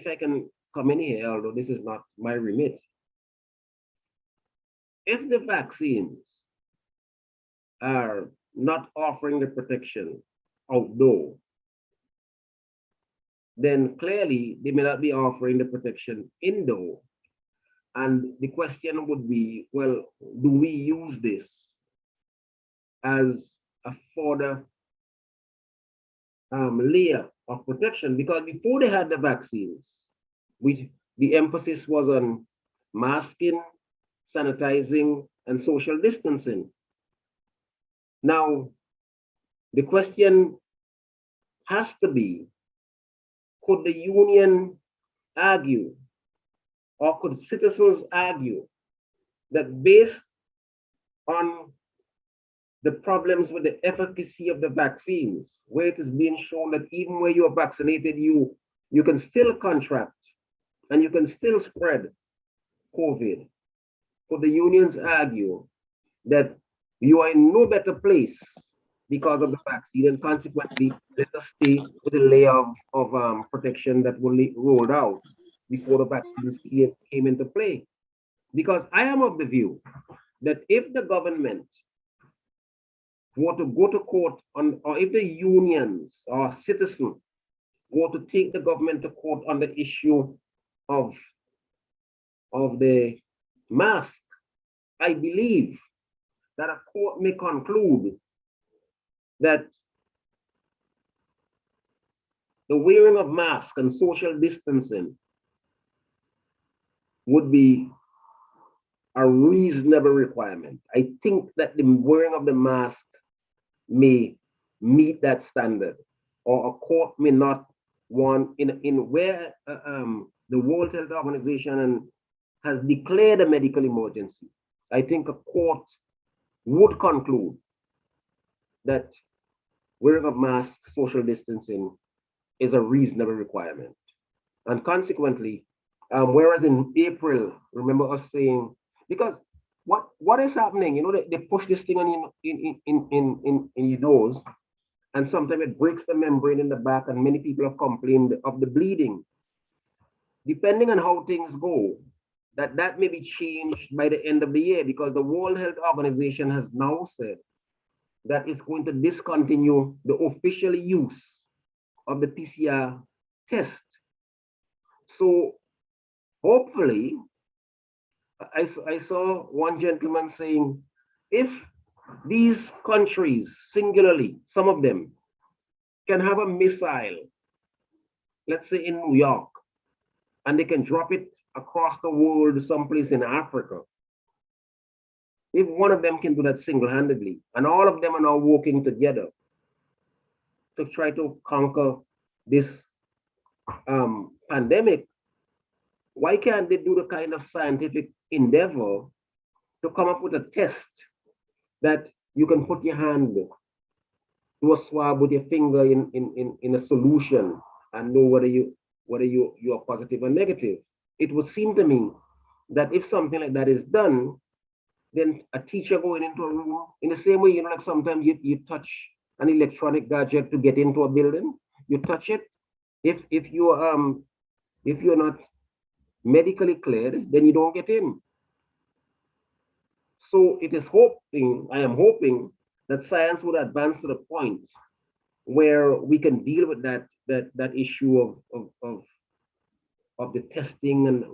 I can come in here, although this is not my remit, if the vaccines are not offering the protection outdoor, then clearly they may not be offering the protection indoor. And the question would be, well, do we use this as a further layer of protection? Because before they had the vaccines, the emphasis was on masking, sanitizing, and social distancing. Now, the question has to be, could the union argue, or could citizens argue, that based on the problems with the efficacy of the vaccines, where it is being shown that even where you are vaccinated, you can still contract and you can still spread COVID. Could the unions argue that you are in no better place because of the vaccine, and consequently, let us stay with the layer of protection that were rolled out before the vaccines came into play? Because I am of the view that if the government were to go to court on, or if the unions or citizens were to take the government to court on the issue of the mask, I believe that a court may conclude that the wearing of masks and social distancing would be a reasonable requirement. I think that the wearing of the mask may meet that standard, or a court may not want, in where the World Health Organization has declared a medical emergency. I think a court would conclude that wearing of masks, social distancing is a reasonable requirement. And consequently, whereas in April, remember us saying, because what is happening, you know, they push this thing on in your nose, and sometimes it breaks the membrane in the back, and many people have complained of the bleeding. Depending on how things go, that may be changed by the end of the year, because the World Health Organization has now said that it's going to discontinue the official use of the PCR test. So hopefully, I saw one gentleman saying, if these countries singularly, some of them, can have a missile, let's say in New York, and they can drop it across the world, someplace in Africa, if one of them can do that single-handedly, and all of them are now working together to try to conquer this pandemic, why can't they do the kind of scientific endeavor to come up with a test that you can put your hand to a swab with your finger in a solution and know whether you are positive or negative? It would seem to me that if something like that is done, then a teacher going into a room, in the same way, like sometimes you touch an electronic gadget to get into a building, you touch it. If you're not medically cleared, then you don't get in. So I am hoping that science would advance to the point where we can deal with that issue of the testing and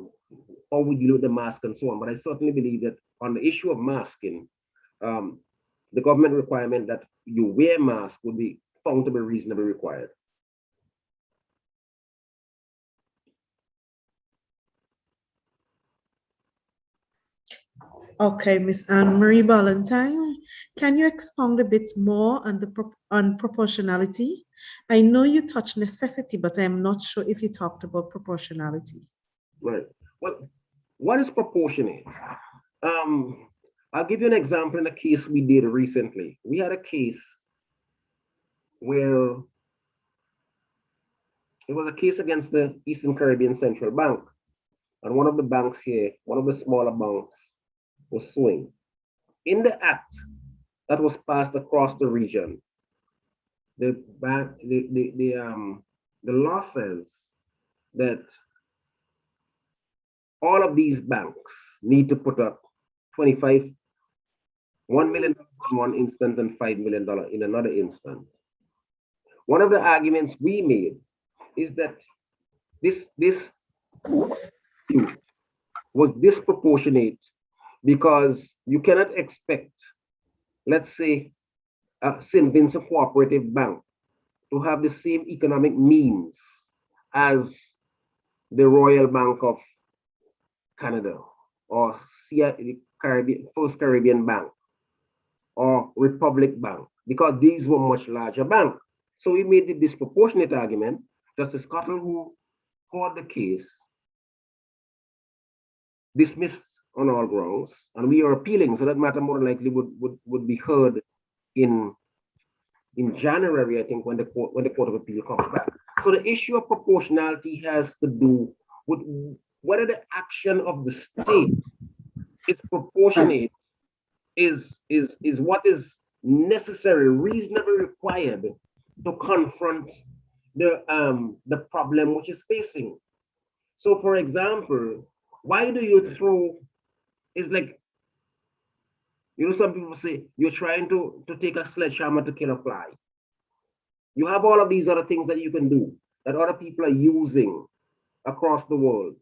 how we deal with the mask and so on. But I certainly believe that on the issue of masking, the government requirement that you wear mask would be found to be reasonably required. Okay, Ms. Anne-Marie Ballantyne, can you expound a bit more on on proportionality? I know you touched necessity, but I'm not sure if you talked about proportionality. Right. Well, what is proportionate? I'll give you an example in a case we did recently. We had a case where it was a case against the Eastern Caribbean Central Bank. And one of the banks here, one of the smaller banks, was suing. In the act that was passed across the region, the law says that all of these banks need to put up $1 million in one instance and $5 million in another instance. One of the arguments we made is that this was disproportionate because you cannot expect, let's say, a St. Vincent Cooperative Bank to have the same economic means as the Royal Bank of Canada or First Caribbean Bank or Republic Bank, because these were much larger banks. So we made the disproportionate argument. Justice Cottle, who called the case, dismissed on all grounds, and we are appealing, so that matter more likely would be heard in January, I think, when the Court of Appeal comes back. So the issue of proportionality has to do with whether the action of the state is proportionate, is what is necessary, reasonably required to confront the problem which is facing. So, for example, why do you throw? It's like, some people say you're trying to take a sledgehammer to kill a fly. You have all of these other things that you can do that other people are using across the world.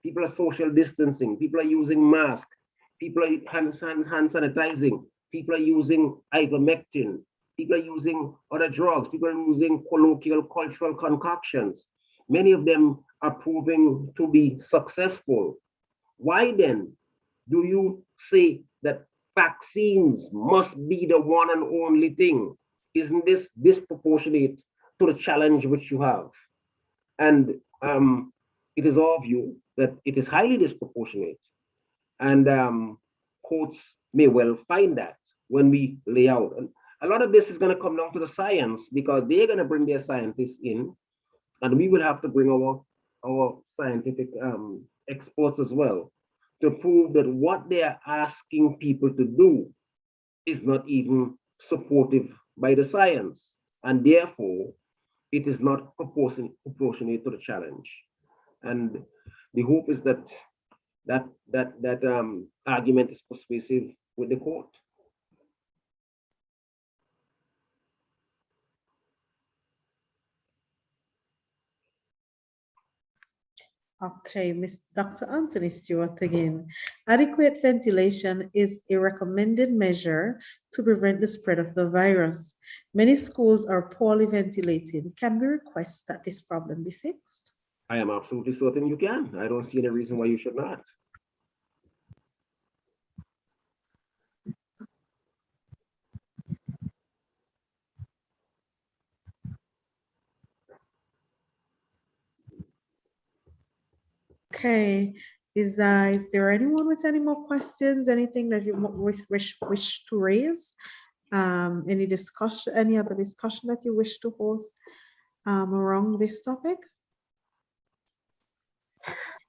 People are social distancing. People are using masks. People are hand sanitizing. People are using ivermectin. People are using other drugs. People are using colloquial cultural concoctions. Many of them are proving to be successful. Why then do you say that vaccines must be the one and only thing? Isn't this disproportionate to the challenge which you have? And it is our view that it is highly disproportionate. And courts may well find that when we lay out. And a lot of this is going to come down to the science, because they're going to bring their scientists in, and we will have to bring our scientific experts as well to prove that what they are asking people to do is not even supportive by the science, and therefore it is not proportionate to the challenge. And the hope is that argument is persuasive with the court. Okay, Dr. Anthony Stewart again. Adequate ventilation is a recommended measure to prevent the spread of the virus. Many schools are poorly ventilated. Can we request that this problem be fixed? I am absolutely certain you can. I don't see any reason why you should not. Okay, is there anyone with any more questions? Anything that you wish to raise? Any discussion, any other discussion that you wish to host around this topic?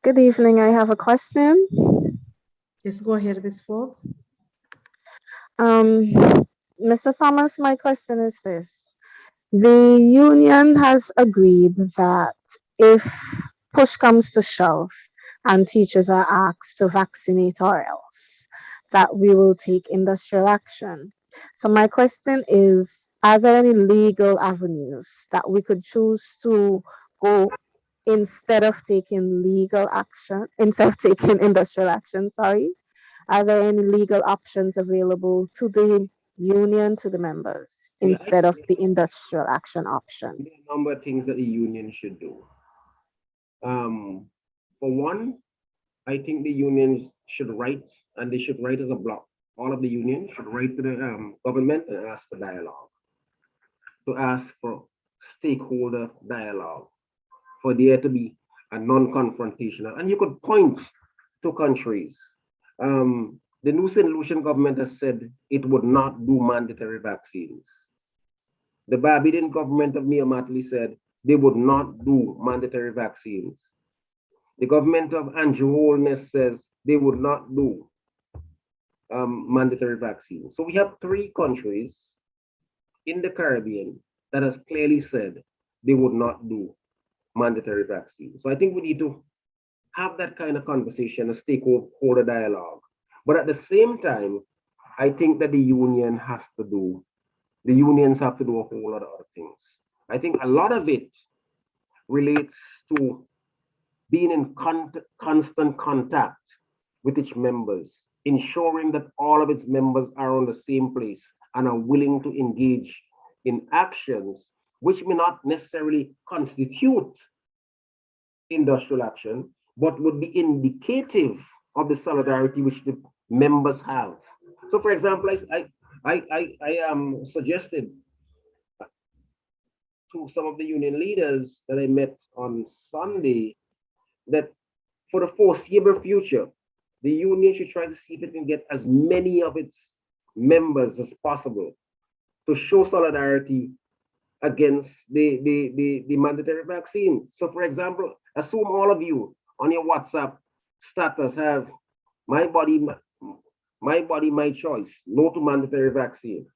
Good evening. I have a question. Yes, go ahead, Ms. Forbes. Mr. Thomas, my question is this. The union has agreed that if push comes to shove and teachers are asked to vaccinate or else, that we will take industrial action. So my question is, are there any legal avenues that we could choose to go instead of taking legal action, instead of taking industrial action, sorry? Are there any legal options available to the union, to the members, Yeah, instead of the industrial action option? there are a number of things that the union should do. For one, I think the unions should write, and they should write as a block. All of the unions should write to the government and ask for dialogue, to ask for stakeholder dialogue, for there to be a non-confrontational. And you could point to countries. The New St. Lucian government has said it would not do mandatory vaccines. The Barbadian government of Mia Mottley said they would not do mandatory vaccines. The government of Andrew Holness says they would not do mandatory vaccines. So we have 3 countries in the Caribbean that has clearly said they would not do mandatory vaccines. So I think we need to have that kind of conversation, a stakeholder dialogue. But at the same time, I think that the unions have to do a whole lot of other things. I think a lot of it relates to being in constant contact with its members, ensuring that all of its members are on the same place and are willing to engage in actions which may not necessarily constitute industrial action, but would be indicative of the solidarity which the members have. So, for example, I suggested to some of the union leaders that I met on Sunday that for the foreseeable future, the union should try to see if it can get as many of its members as possible to show solidarity against the mandatory vaccine. So, for example, assume all of you on your WhatsApp status have my body, my choice, no to mandatory vaccine.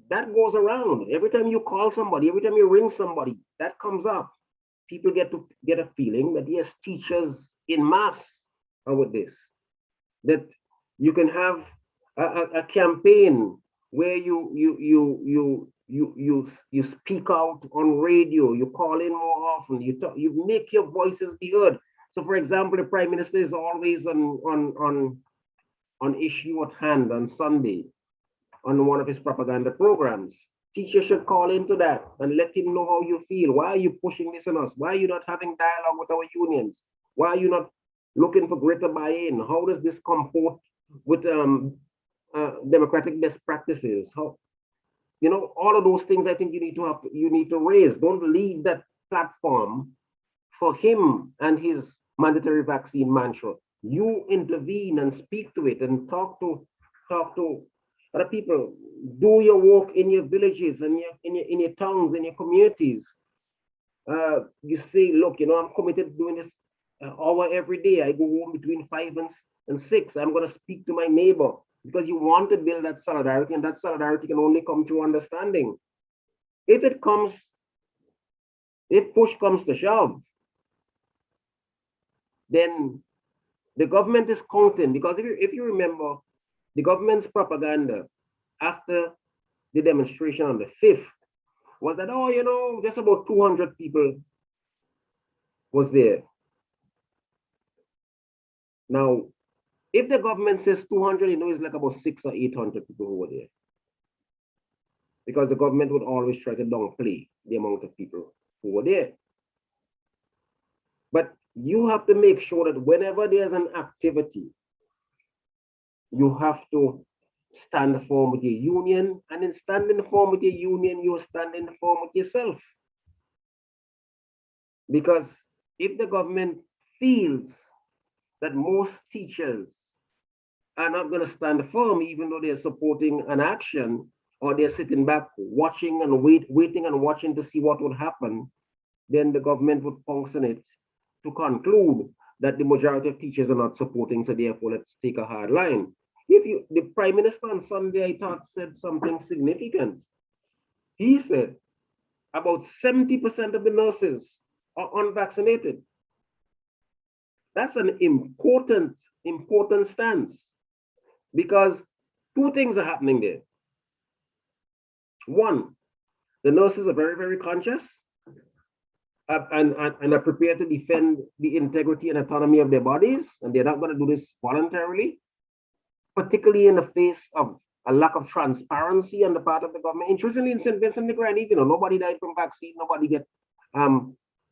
That goes around. Every time you call somebody, every time you ring somebody, that comes up. People get a feeling that yes, teachers in mass are with this. That you can have a campaign where you speak out on radio, you call in more often, you make your voices be heard. So, for example, the Prime Minister is always on issue at hand on Sunday on one of his propaganda programs. Teachers should call into that and let him know how you feel. Why are you pushing this on us? Why are you not having dialogue with our unions? Why are you not looking for greater buy-in? How does this comport with democratic best practices? How, all of those things I think you need to raise. Don't leave that platform for him and his mandatory vaccine mantra. You intervene and speak to it and talk to other people. Do your work in your villages and in your towns, in your communities. You say, look, I'm committed to doing this hour every day. I go home between 5 and 6. I'm going to speak to my neighbor, because you want to build that solidarity, and that solidarity can only come through understanding. If push comes to shove, then the government is counting, because if you remember, the government's propaganda after the demonstration on the 5th was that, just about 200 people was there. Now, if the government says 200, it's like about 600 or 800 people who were there. Because the government would always try to downplay the amount of people who were there. But you have to make sure that whenever there's an activity, you have to stand firm with your union, and in standing firm with your union, you're standing firm with yourself. Because if the government feels that most teachers are not going to stand firm, even though they're supporting an action, or they're sitting back watching and waiting and watching to see what would happen, then the government would function it to conclude that the majority of teachers are not supporting, so therefore let's take a hard line. The Prime Minister on Sunday, I thought, said something significant. He said about 70% of the nurses are unvaccinated. That's an important stance, because two things are happening there. One, the nurses are very, very conscious and are prepared to defend the integrity and autonomy of their bodies, and they're not going to do this voluntarily, particularly in the face of a lack of transparency on the part of the government. Interestingly, in St. Vincent and the Grenadines, nobody died from vaccine,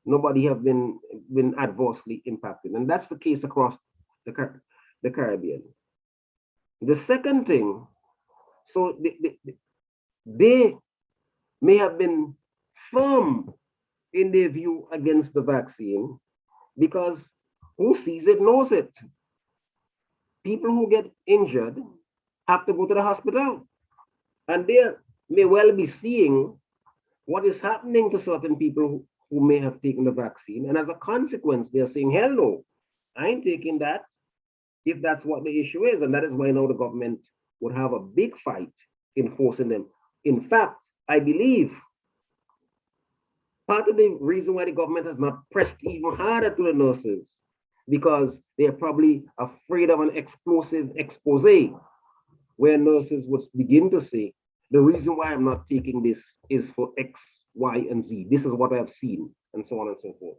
nobody have been adversely impacted, and that's the case across the Caribbean. The second thing, so they may have been firm in their view against the vaccine because who sees it knows it. People who get injured have to go to the hospital, and they may well be seeing what is happening to certain people who may have taken the vaccine, and as a consequence, they're saying, hell no, I ain't taking that, if that's what the issue is. And that is why now the government would have a big fight enforcing them. In fact, I believe part of the reason why the government has not pressed even harder to the nurses, because they're probably afraid of an explosive expose where nurses would begin to say, the reason why I'm not taking this is for X, Y, and Z. This is what I've seen, and so on and so forth.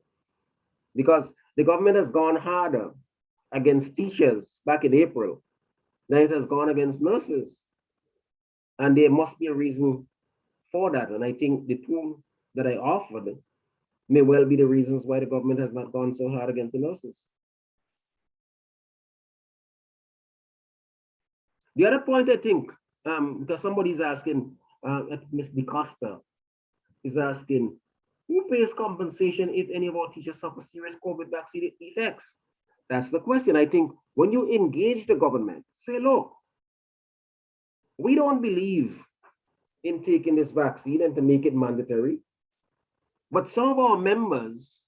Because the government has gone harder against teachers back in April than it has gone against nurses. And there must be a reason for that. And I think the two that I offered may well be the reasons why the government has not gone so hard against the nurses. The other point, I think, because somebody's asking, Ms. DeCosta is asking, who pays compensation if any of our teachers suffer serious COVID vaccine effects? That's the question. I think when you engage the government, say, look, we don't believe in taking this vaccine and to make it mandatory, but some of our members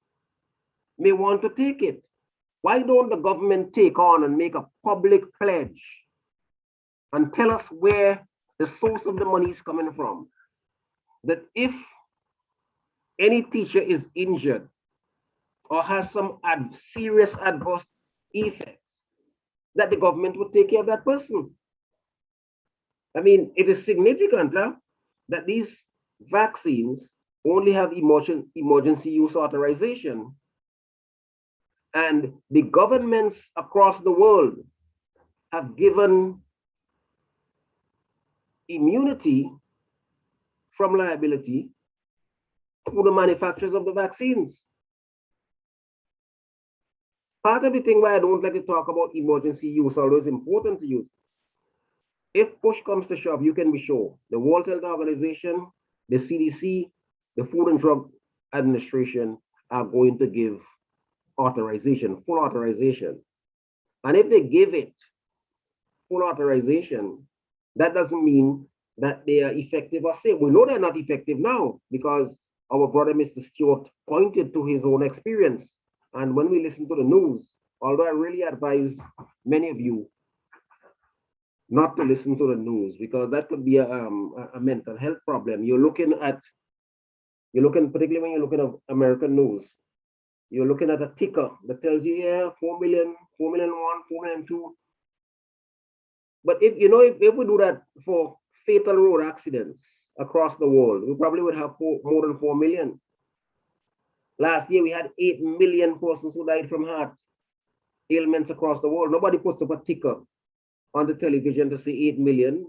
may want to take it. Why don't the government take on and make a public pledge and tell us where the source of the money is coming from? That if any teacher is injured or has some serious adverse effects, that the government would take care of that person. I mean, it is significant that these vaccines only have emergency use authorization, and the governments across the world have given immunity from liability to the manufacturers of the vaccines. Part of the thing why I don't like to talk about emergency use, although it's important to use, if push comes to shove, you can be sure the World Health Organization, the CDC, the Food and Drug Administration are going to give authorization, full authorization. And if they give it full authorization, that doesn't mean that they are effective or safe. We know they're not effective now because our brother, Mr. Stewart, pointed to his own experience. And when we listen to the news, although I really advise many of you not to listen to the news, because that could be a mental health problem. Particularly when you're looking at American news, you're looking at a ticker that tells you, yeah, 4 million, 4 million one, 4 million two. But if we do that for fatal road accidents across the world, we probably would have more than 4 million. Last year, we had 8 million persons who died from heart ailments across the world. Nobody puts up a ticker on the television to say 8 million.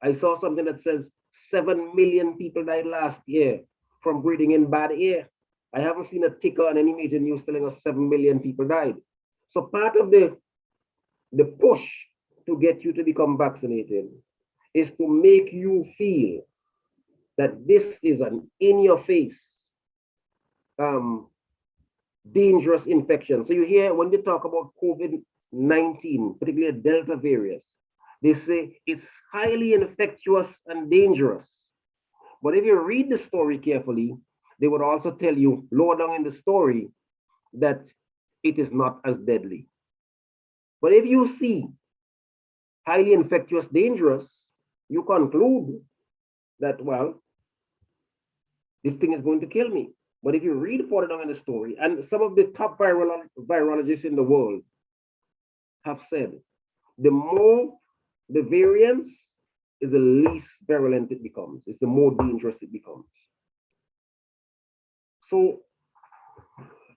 I saw something that says 7 million people died last year from breathing in bad air. I haven't seen a ticker on any major news telling us 7 million people died. So part of the push to get you to become vaccinated is to make you feel that this is an in-your-face dangerous infection. So you hear when they talk about COVID-19, particularly Delta variant, they say it's highly infectious and dangerous. But if you read the story carefully, they would also tell you lower down in the story that it is not as deadly. But if you see highly infectious, dangerous, you conclude that, well, this thing is going to kill me. But if you read further down in the story, and some of the top virologists in the world have said, the more the variance is, the least virulent it becomes. It's the more dangerous it becomes. So,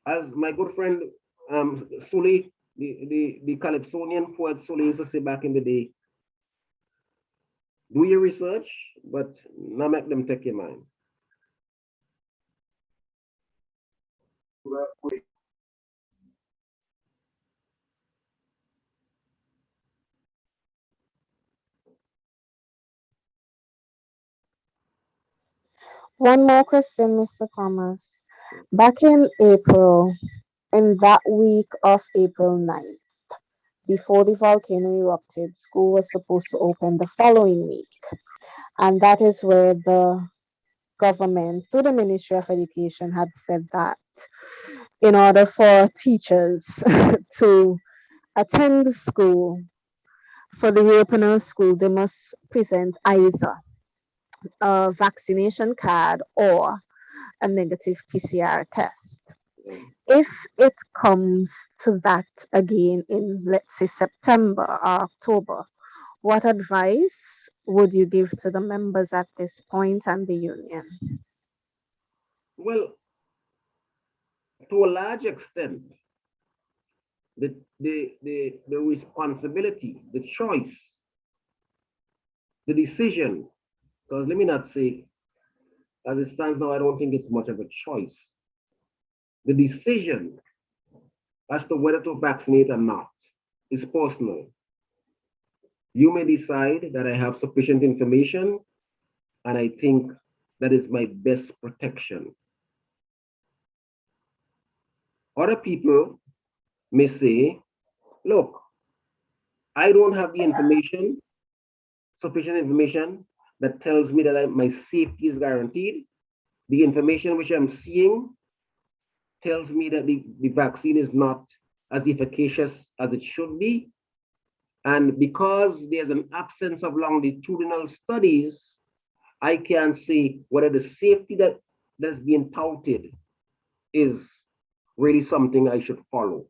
as my good friend Sully, the Calypsonian poet Sully used to say back in the day, do your research, but not make them take your mind. One more question, Mr. Thomas. Back in April, in that week of April 9th, before the volcano erupted, school was supposed to open the following week. And that is where the government, through the Ministry of Education, had said that in order for teachers to attend school, for the reopening of school, they must present either a vaccination card or a negative PCR test. If it comes to that again in, let's say, September or October, what advice would you give to the members at this point and the union? Well, to a large extent, the responsibility, the choice, the decision, because let me not say, as it stands now, I don't think it's much of a choice. The decision as to whether to vaccinate or not is personal. You may decide that I have sufficient information and I think that is my best protection. Other people may say, look, I don't have the information, sufficient information that tells me that my safety is guaranteed. The information which I'm seeing tells me that the vaccine is not as efficacious as it should be. And because there's an absence of longitudinal studies, I can't say whether the safety that's being touted is really something I should follow.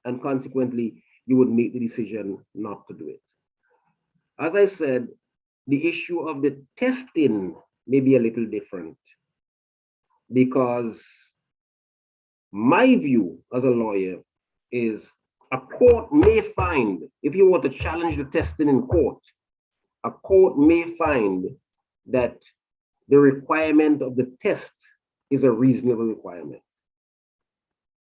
And consequently, you would make the decision not to do it. As I said, the issue of the testing may be a little different, because my view as a lawyer is a court may find, if you were to challenge the testing in court, a court may find that the requirement of the test is a reasonable requirement.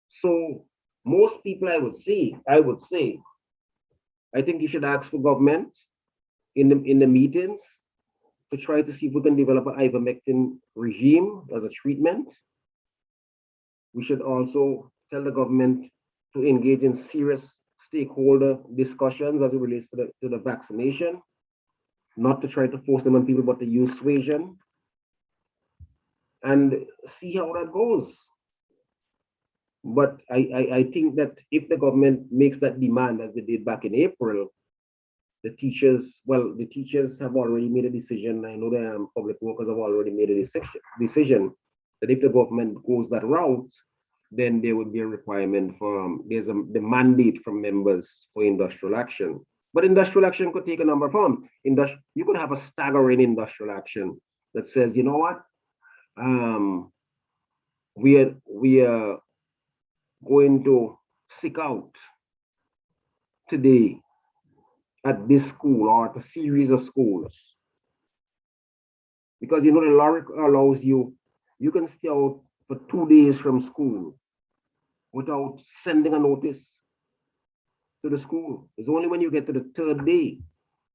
So most people I would say, I think you should ask for government in the meetings to try to see if we can develop an ivermectin regime as a treatment. We should also tell the government to engage in serious stakeholder discussions as it relates to the vaccination, not to try to force them on people, but to use suasion and see how that goes. But I think that if the government makes that demand as they did back in April, the teachers have already made a decision. I know the public workers have already made a decision that if the government goes that route, then there would be a requirement for, the mandate from members for industrial action. But industrial action could take a number of forms. You could have a staggering industrial action that says, you know what, we are going to seek out today at this school or at a series of schools. Because you know the law allows you can stay out for 2 days from school without sending a notice to the school. It's only when you get to the 3rd day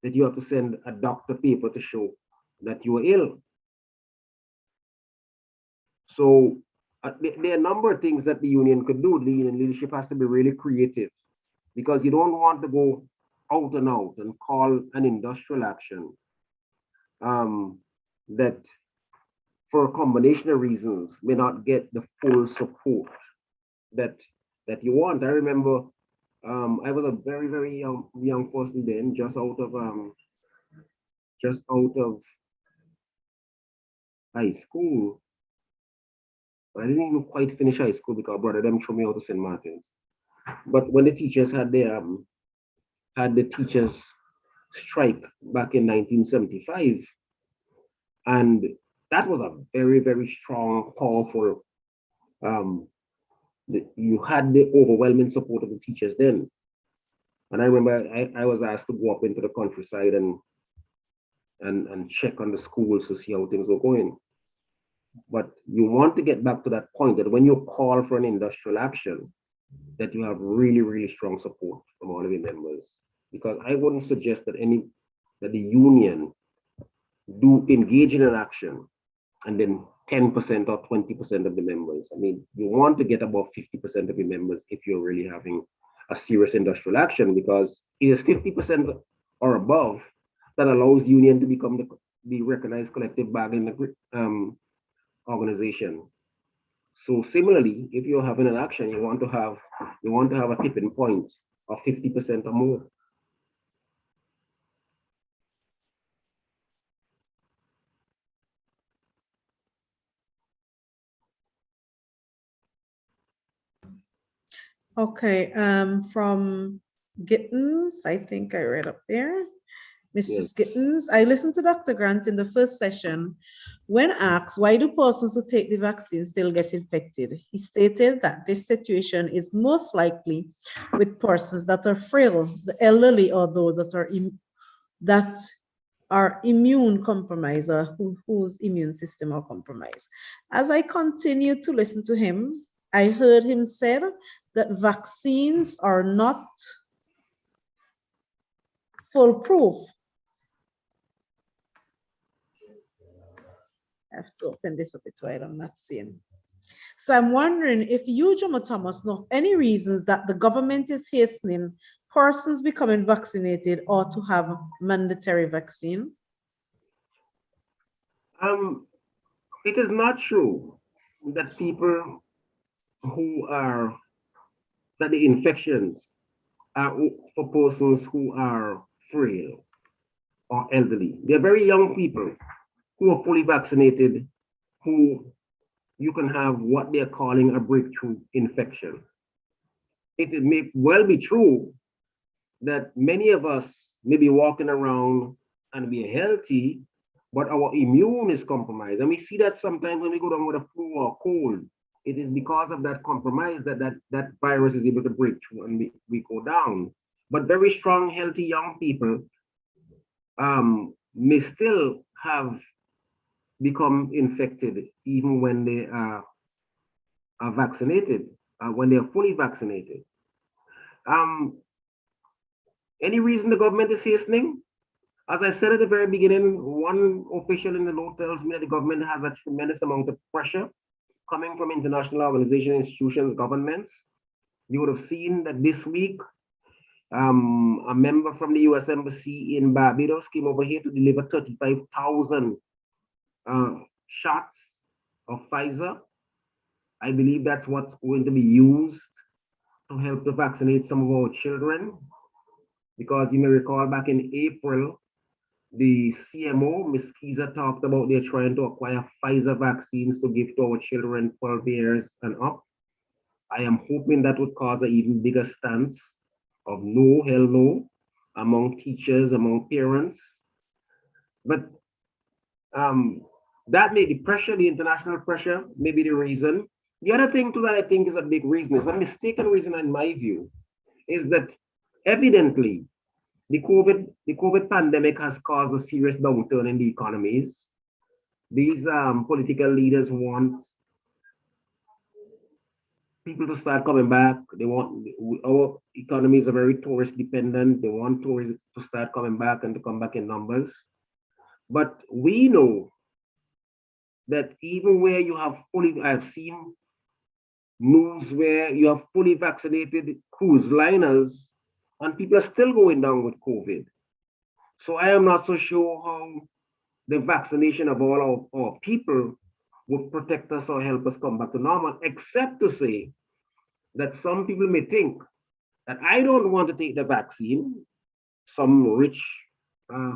that you have to send a doctor paper to show that you are ill. So there are a number of things that the union could do. The union leadership has to be really creative, because you don't want to go out and call an industrial action that, for a combination of reasons, may not get the full support that you want. I remember I was a very, very young person then, just out of high school. I didn't even quite finish high school because brother them threw me out of St. Martin's. But when the teachers had the teachers strike back in 1975, and that was a very, very strong, powerful. You had the overwhelming support of the teachers then. And I remember I was asked to go up into the countryside and check on the schools to see how things were going. But you want to get back to that point that when you call for an industrial action, that you have really, really strong support from all of your members. Because I wouldn't suggest that the union do engage in an action and then 10% or 20% of the members. I mean, you want to get above 50% of your members if you're really having a serious industrial action, because it is 50% or above that allows union to become the recognized collective bargaining organization. So similarly, if you're having an action, you want to have a tipping point of 50% or more. Okay, from Gittins, I think I read up there. Mr. Yes. Gittins, I listened to Dr. Grant in the first session. When asked, why do persons who take the vaccine still get infected? He stated that this situation is most likely with persons that are frail, the elderly, or those that are immune compromised, or whose immune system are compromised. As I continued to listen to him, I heard him say that vaccines are not foolproof. I have to open this a bit wide, I'm not seeing. So I'm wondering if you, Jomo Thomas, know any reasons that the government is hastening persons becoming vaccinated or to have mandatory vaccine? It is not true that that the infections are for persons who are frail or elderly. They're very young people who are fully vaccinated, who you can have what they're calling a breakthrough infection. It may well be true that many of us may be walking around and be healthy, but our immune is compromised. And we see that sometimes when we go down with a flu or cold, it is because of that compromise that virus is able to break through and we go down. But very strong, healthy young people may still have become infected even when they are vaccinated, when they are fully vaccinated. Any reason the government is hastening? As I said at the very beginning, one official in the law tells me that the government has a tremendous amount of pressure coming from international organizations, institutions, governments. You would have seen that this week, a member from the US Embassy in Barbados came over here to deliver 35,000 shots of Pfizer. I believe that's what's going to be used to help to vaccinate some of our children. Because you may recall back in April, the CMO, Ms. Kiza, talked about they're trying to acquire Pfizer vaccines to give to our children 12 years and up. I am hoping that would cause an even bigger stance of no, hell no, among teachers, among parents. But that may be pressure, the international pressure, may be the reason. The other thing too that I think is a big reason, is a mistaken reason in my view, is that evidently the COVID pandemic has caused a serious downturn in the economies. These political leaders want people to start coming back. They want, our economies are very tourist dependent. They want tourists to start coming back and to come back in numbers. But we know that even where you have I've seen news where you have fully vaccinated cruise liners and people are still going down with COVID. So I am not so sure how the vaccination of all our people would protect us or help us come back to normal, except to say that some people may think that I don't want to take the vaccine, some rich,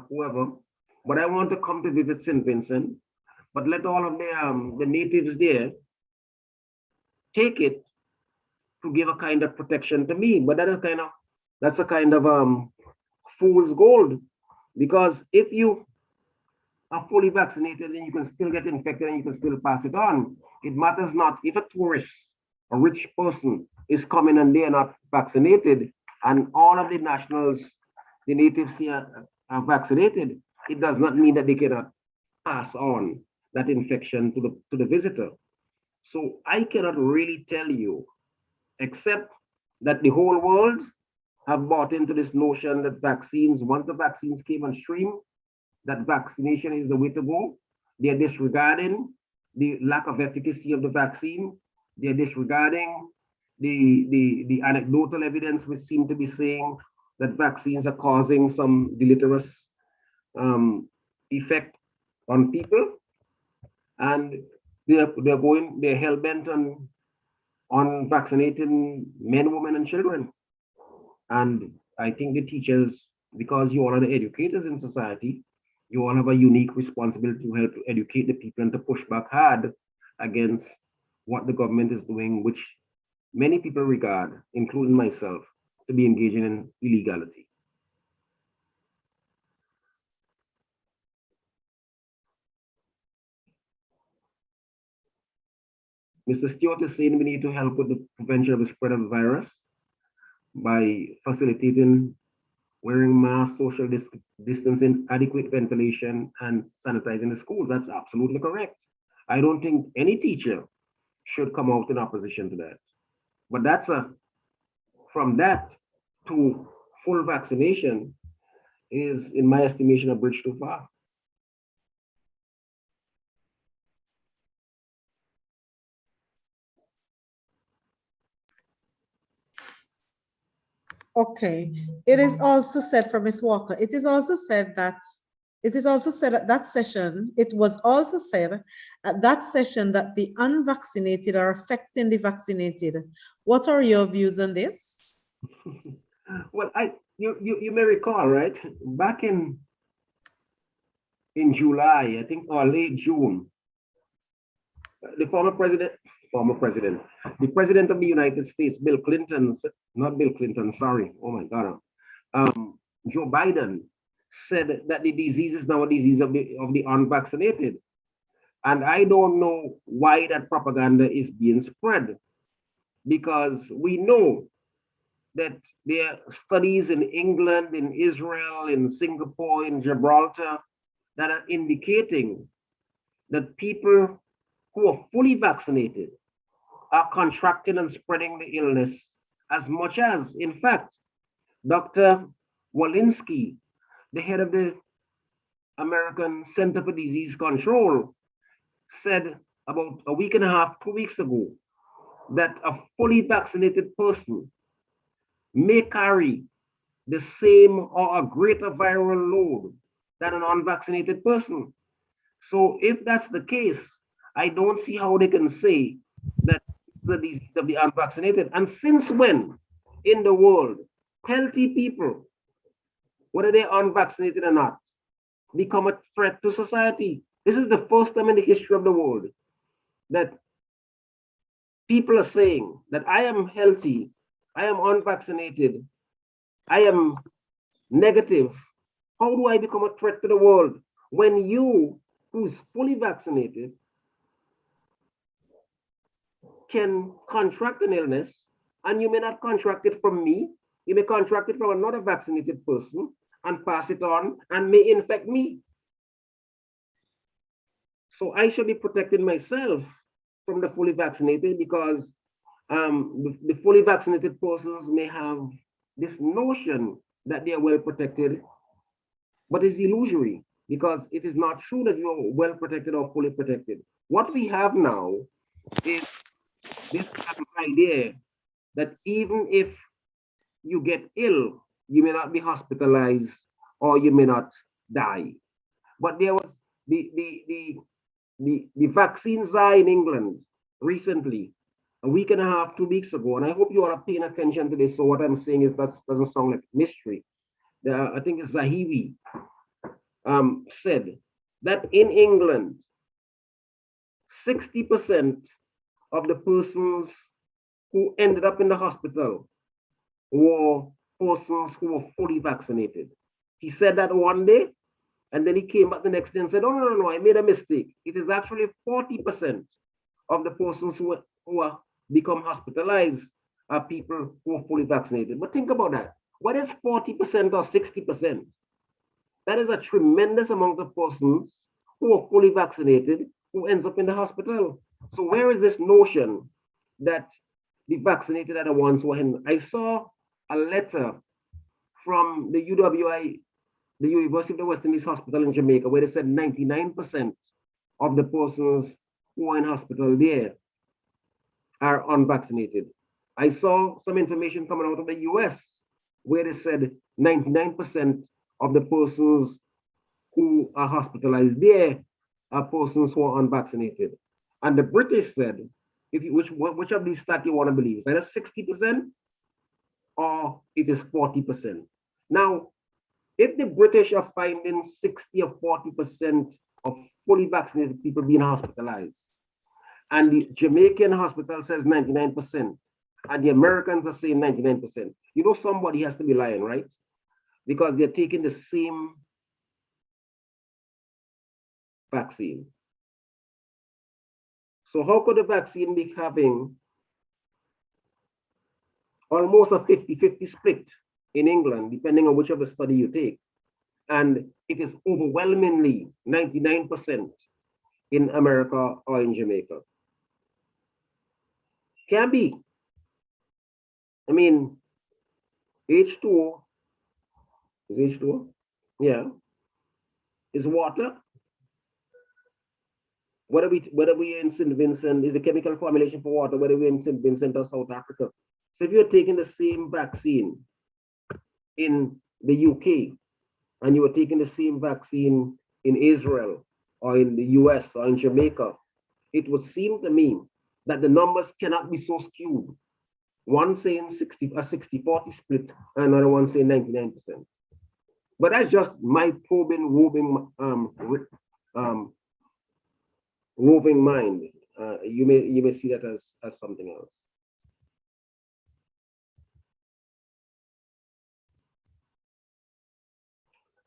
whoever, but I want to come to visit St. Vincent, but let all of the natives there take it to give a kind of protection to me. But that's a kind of fool's gold, because if you are fully vaccinated and you can still get infected and you can still pass it on, it matters not if a tourist, a rich person is coming and they are not vaccinated, and all of the nationals, the natives here are vaccinated, it does not mean that they cannot pass on that infection to the visitor. So I cannot really tell you, except that the whole world have bought into this notion that vaccines, once the vaccines came on stream, that vaccination is the way to go. They're disregarding the lack of efficacy of the vaccine. They're disregarding the anecdotal evidence which seem to be saying that vaccines are causing some deleterious effect on people, and they're hell-bent on vaccinating men, women, and children. And I think the teachers, because you all are the educators in society, you all have a unique responsibility to help to educate the people and to push back hard against what the government is doing, which many people regard, including myself, to be engaging in illegality. Mr. Stewart is saying we need to help with the prevention of the spread of the virus by facilitating wearing masks, social distancing, adequate ventilation, and sanitizing the schools. That's absolutely correct. I don't think any teacher should come out in opposition to that. But from that to full vaccination is, in my estimation, a bridge too far. Okay, it is also said from Ms. Walker, it is also said at that session, it was also said at that session that the unvaccinated are affecting the vaccinated. What are your views on this? Well, you may recall, right? Back in July, I think, or late June, the president of the United States, Bill Clinton, not Bill Clinton, sorry, oh my God, Joe Biden said that the disease is now a disease of the unvaccinated. And I don't know why that propaganda is being spread, because we know that there are studies in England, in Israel, in Singapore, in Gibraltar, that are indicating that people who are fully vaccinated are contracting and spreading the illness as much as, in fact, Dr. Walensky, the head of the American Center for Disease Control, said about a week and a half, 2 weeks ago, that a fully vaccinated person may carry the same or a greater viral load than an unvaccinated person. So if that's the case, I don't see how they can say that the disease of the unvaccinated. And since when in the world, healthy people, whether they're unvaccinated or not, become a threat to society? This is the first time in the history of the world that people are saying that I am healthy, I am unvaccinated, I am negative. How do I become a threat to the world when you, who's fully vaccinated, can contract an illness, and you may not contract it from me, you may contract it from another vaccinated person and pass it on and may infect me. So I should be protecting myself from the fully vaccinated, because the fully vaccinated persons may have this notion that they are well protected, but it's illusory, because it is not true that you are well protected or fully protected. What we have now is this idea that even if you get ill, you may not be hospitalized or you may not die. But there was the vaccines are in England recently, a week and a half, 2 weeks ago, and I hope you all are paying attention to this. So what I'm saying is that doesn't sound like mystery. I think it's Zahiwi said that in England, 60% of the persons who ended up in the hospital were persons who were fully vaccinated. He said that one day, and then he came back the next day and said, oh, no, I made a mistake. It is actually 40% of the persons who are become hospitalized are people who are fully vaccinated. But think about that. What is 40% or 60%? That is a tremendous amount of persons who are fully vaccinated who ends up in the hospital. So where is this notion that the vaccinated are the ones who are in? I saw a letter from the UWI, the University of the West Indies Hospital in Jamaica, where they said 99% of the persons who are in hospital there are unvaccinated. I saw some information coming out of the US where they said 99% of the persons who are hospitalized there are persons who are unvaccinated. And the British said, which of these stats you want to believe? Is either 60% or it is 40%. Now, if the British are finding 60 or 40% of fully vaccinated people being hospitalized, and the Jamaican hospital says 99%, and the Americans are saying 99%, you know somebody has to be lying, right? Because they're taking the same vaccine. So how could the vaccine be having almost a 50-50 split in England, depending on whichever study you take? And it is overwhelmingly 99% in America or in Jamaica. Can be. I mean, H2O, is H2O? Yeah. Is water. Whether we in St. Vincent, is the chemical formulation for water, whether we're in St. Vincent or South Africa. So if you're taking the same vaccine in the UK, and you were taking the same vaccine in Israel or in the US or in Jamaica, it would seem to me that the numbers cannot be so skewed. One saying 60-40 split, another one saying 99%. But that's just my roving mind. You may see that as something else.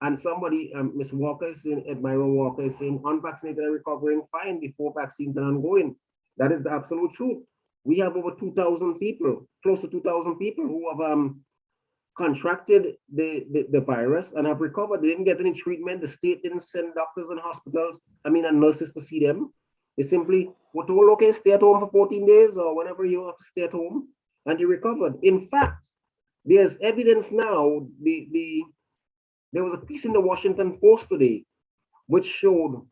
And somebody, Ms. Walker is saying, Admiral Walker is saying, unvaccinated are recovering fine before vaccines are ongoing. That is the absolute truth. We have over 2,000 people, close to 2,000 people who have contracted the virus and have recovered. They didn't get any treatment. The state didn't send doctors and hospitals, and nurses to see them. They simply were told, okay, stay at home for 14 days or whenever you have to stay at home, and they recovered. In fact, there's evidence now. There was a piece in the Washington Post today which showed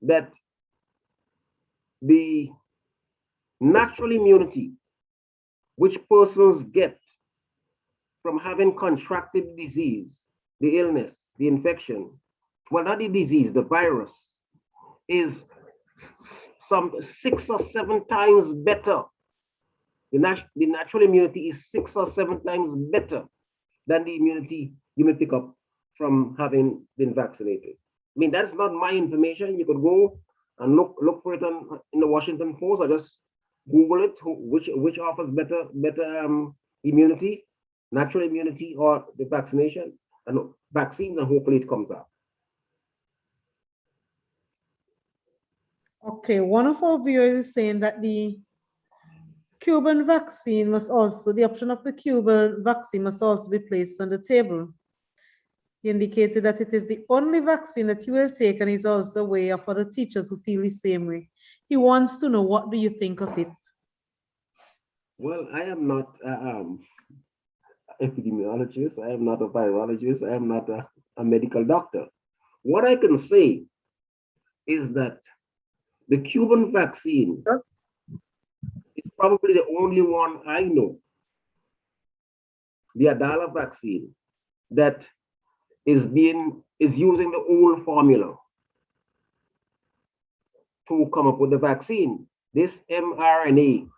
that the natural immunity which persons get from having contracted the disease, the illness, the infection, well, not the disease, the virus, is some 6 or 7 times better. The natural immunity is 6 or 7 times better than the immunity you may pick up from having been vaccinated. I mean, that's not my information. You could go and look for it in the Washington Post, or just Google it, which offers better immunity, natural immunity or the vaccination and vaccines, and hopefully it comes out. Okay, one of our viewers is saying that the Cuban vaccine must also, the option of the Cuban vaccine must also be placed on the table. He indicated that it is the only vaccine that he will take, and is also a way for the teachers who feel the same way. He wants to know, what do you think of it? Well, I am not epidemiologist. I am not a virologist. I am not a medical doctor. What I can say is that the Cuban vaccine probably the only one I know, the Adala vaccine, that is using the old formula to come up with the vaccine. This mRNA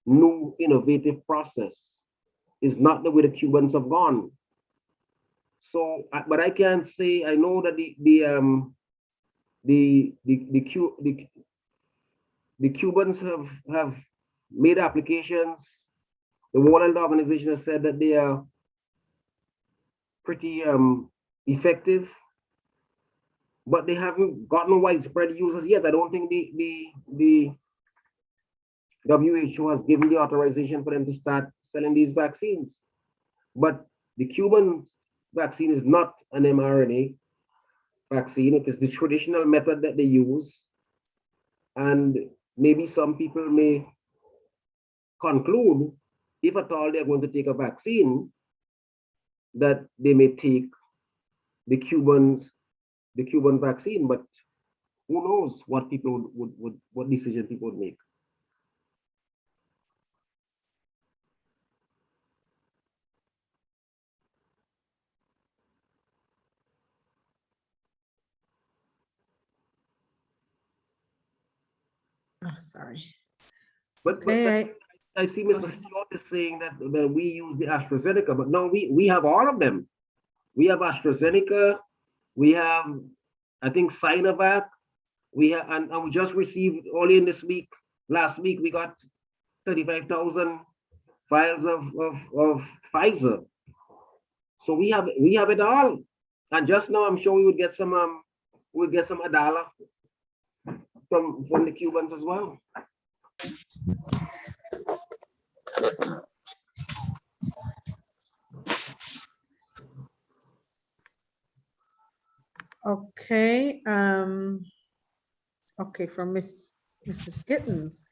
new innovative process is not the way the Cubans have gone. So, but I can say I know that the Cubans have made applications. The World Health Organization has said that they are pretty effective, but they haven't gotten widespread users yet. I don't think the WHO has given the authorization for them to start selling these vaccines. But the Cuban vaccine is not an mRNA vaccine. It is the traditional method that they use. And maybe some people may conclude, if at all they're going to take a vaccine, that they may take the Cuban vaccine, but who knows what people what decision people would make. Oh, sorry. But Okay, I see Mr. Stewart is saying that we use the AstraZeneca, but no, we have all of them. We have AstraZeneca, we have, I think, Sinovac, we have, and we just received early in this week, last week, we got 35,000 vials of Pfizer. So we have it all. And just now, I'm sure we would get some Adala from the Cubans as well. okay. Okay, from Mrs. Gittens.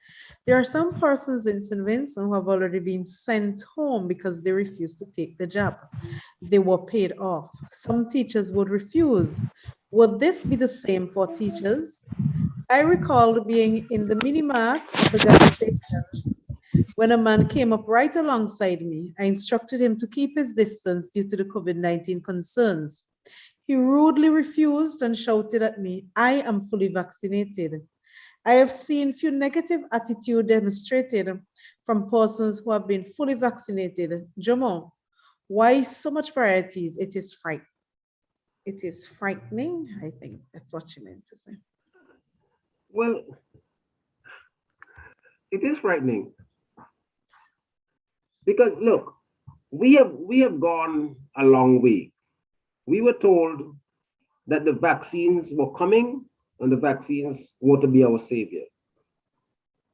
There are some persons in St. Vincent who have already been sent home because they refused to take the job. They were paid off. Some teachers would refuse. Would this be the same for teachers? I recall being in the mini mart of the gas station when a man came up right alongside me. I instructed him to keep his distance due to the COVID-19 concerns. He rudely refused and shouted at me, "I am fully vaccinated." I have seen few negative attitude demonstrated from persons who have been fully vaccinated. Jomo, why so much varieties? It is frightening. I think that's what you meant to say. Well, it is frightening. Because look, we have gone a long way. We were told that the vaccines were coming and the vaccines were to be our savior.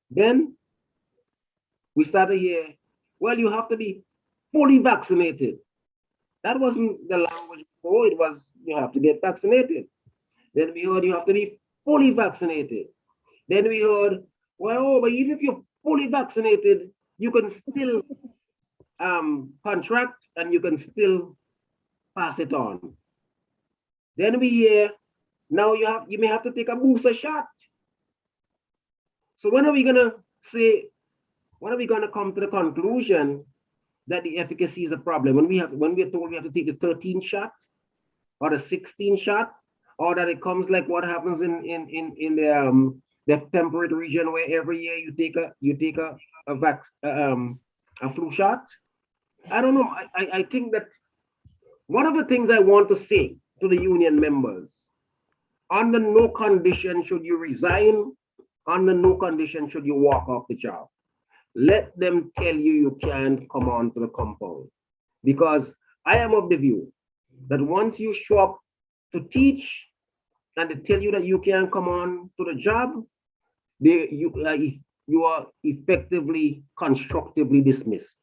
Then we started here, well, you have to be fully vaccinated. That wasn't the language before, it was you have to get vaccinated. Then we heard you have to be fully vaccinated. Then we heard, well, oh, but even if you're fully vaccinated, you can still contract and you can still pass it on. Then we hear, now you may have to take a booster shot. So when are we gonna come to the conclusion that the efficacy is a problem? When we're told we have to take the 13th shot or the 16th shot, or that it comes like what happens in the temperate region where every year you take a flu shot. I don't know. I think that one of the things I want to say to the union members, under no condition should you resign, under no condition should you walk off the job. Let them tell you you can't come on to the compound. Because I am of the view that once you show up to teach and they tell you that you can't come on to the job, you are effectively constructively dismissed.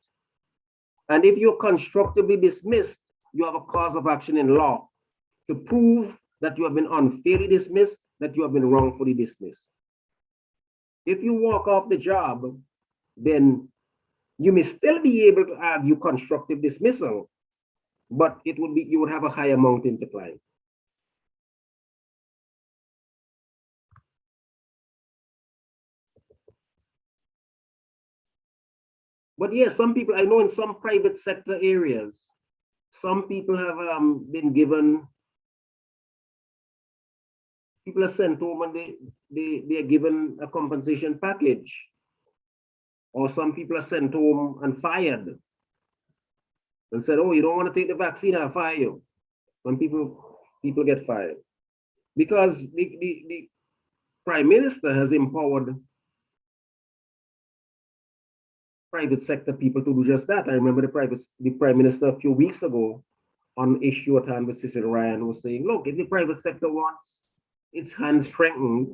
And if you're constructively dismissed, you have a cause of action in law to prove that you have been unfairly dismissed, that you have been wrongfully dismissed. If you walk off the job, then you may still be able to argue constructive dismissal, but you would have a higher mountain to climb. But yes, some people, I know in some private sector areas, some people have been given, people are sent home and they are given a compensation package. Or some people are sent home and fired and said, oh, you don't want to take the vaccine, I'll fire you. When people get fired. Because the Prime Minister has empowered private sector people to do just that. I remember the Prime Minister a few weeks ago on issue at hand with Cecil Ryan was saying, look, if the private sector wants its hand strengthened,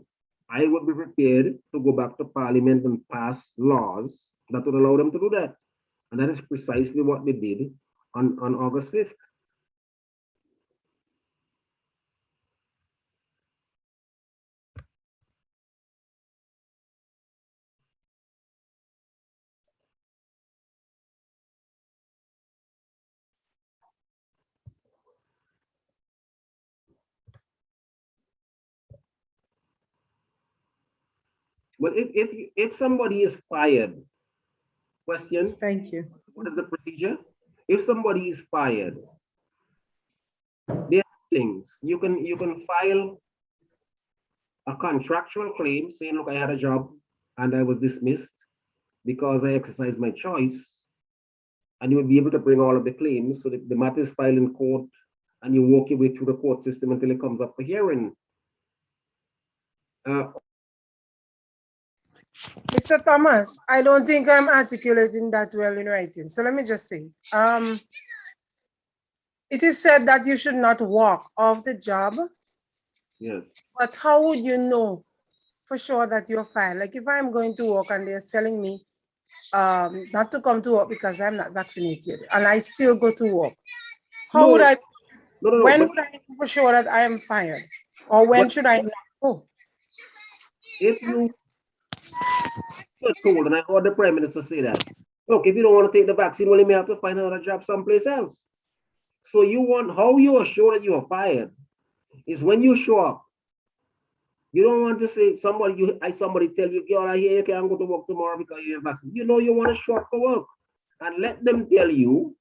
I would be prepared to go back to Parliament and pass laws that would allow them to do that. And that is precisely what they did on August 5th. Well, if somebody is fired, question. Thank you. What is the procedure? If somebody is fired, there are things you can file a contractual claim saying, look, I had a job and I was dismissed because I exercised my choice, and you will be able to bring all of the claims so that the matter is filed in court and you walk your way through the court system until it comes up for hearing. Mr. Thomas, I don't think I'm articulating that well in writing. So let me just say, it is said that you should not walk off the job. Yes. But how would you know for sure that you're fine? Like if I'm going to work and they're telling me not to come to work because I'm not vaccinated and I still go to work, how would I, when would I know for sure that I am fired? Or when should I not go? If you are told, and I heard the Prime Minister say that, look, if you don't want to take the vaccine, well, you may have to find another job someplace else. So how you are sure that you are fired is when you show up. You don't want to say somebody tell you, girl, I hear you can't go to work tomorrow because you're vaccinated. You know you want to show up for work. And let them tell you,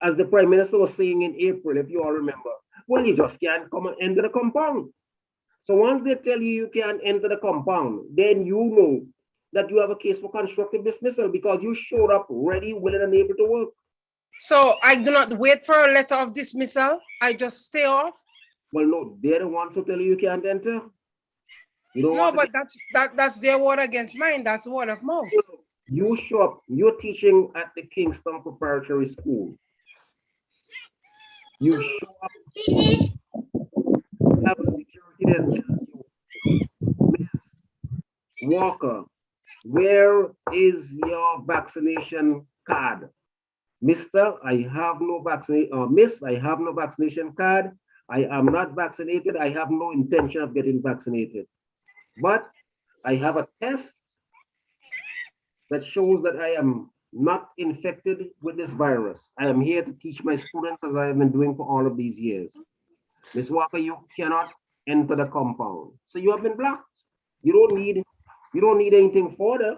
as the Prime Minister was saying in April, if you all remember, well, you just can't come and enter the compound. So once they tell you you can't enter the compound, then you know that you have a case for constructive dismissal because you showed up ready, willing, and able to work. So I do not wait for a letter of dismissal. I just stay off. Well, no, they're the ones who tell you can't enter. You don't no, but that's their word against mine. That's word of mouth. You show up, you're teaching at the Kingston Preparatory School. You show up, have a security that tells you, Ms. Walker, where is your vaccination card? Mister, I have no vaccination, or Miss, I have no vaccination card. I am not vaccinated. I have no intention of getting vaccinated. But I have a test that shows that I am not infected with this virus. I am here to teach my students as I have been doing for all of these years. Ms. Walker, you cannot enter the compound. So you have been blocked. You don't need anything further.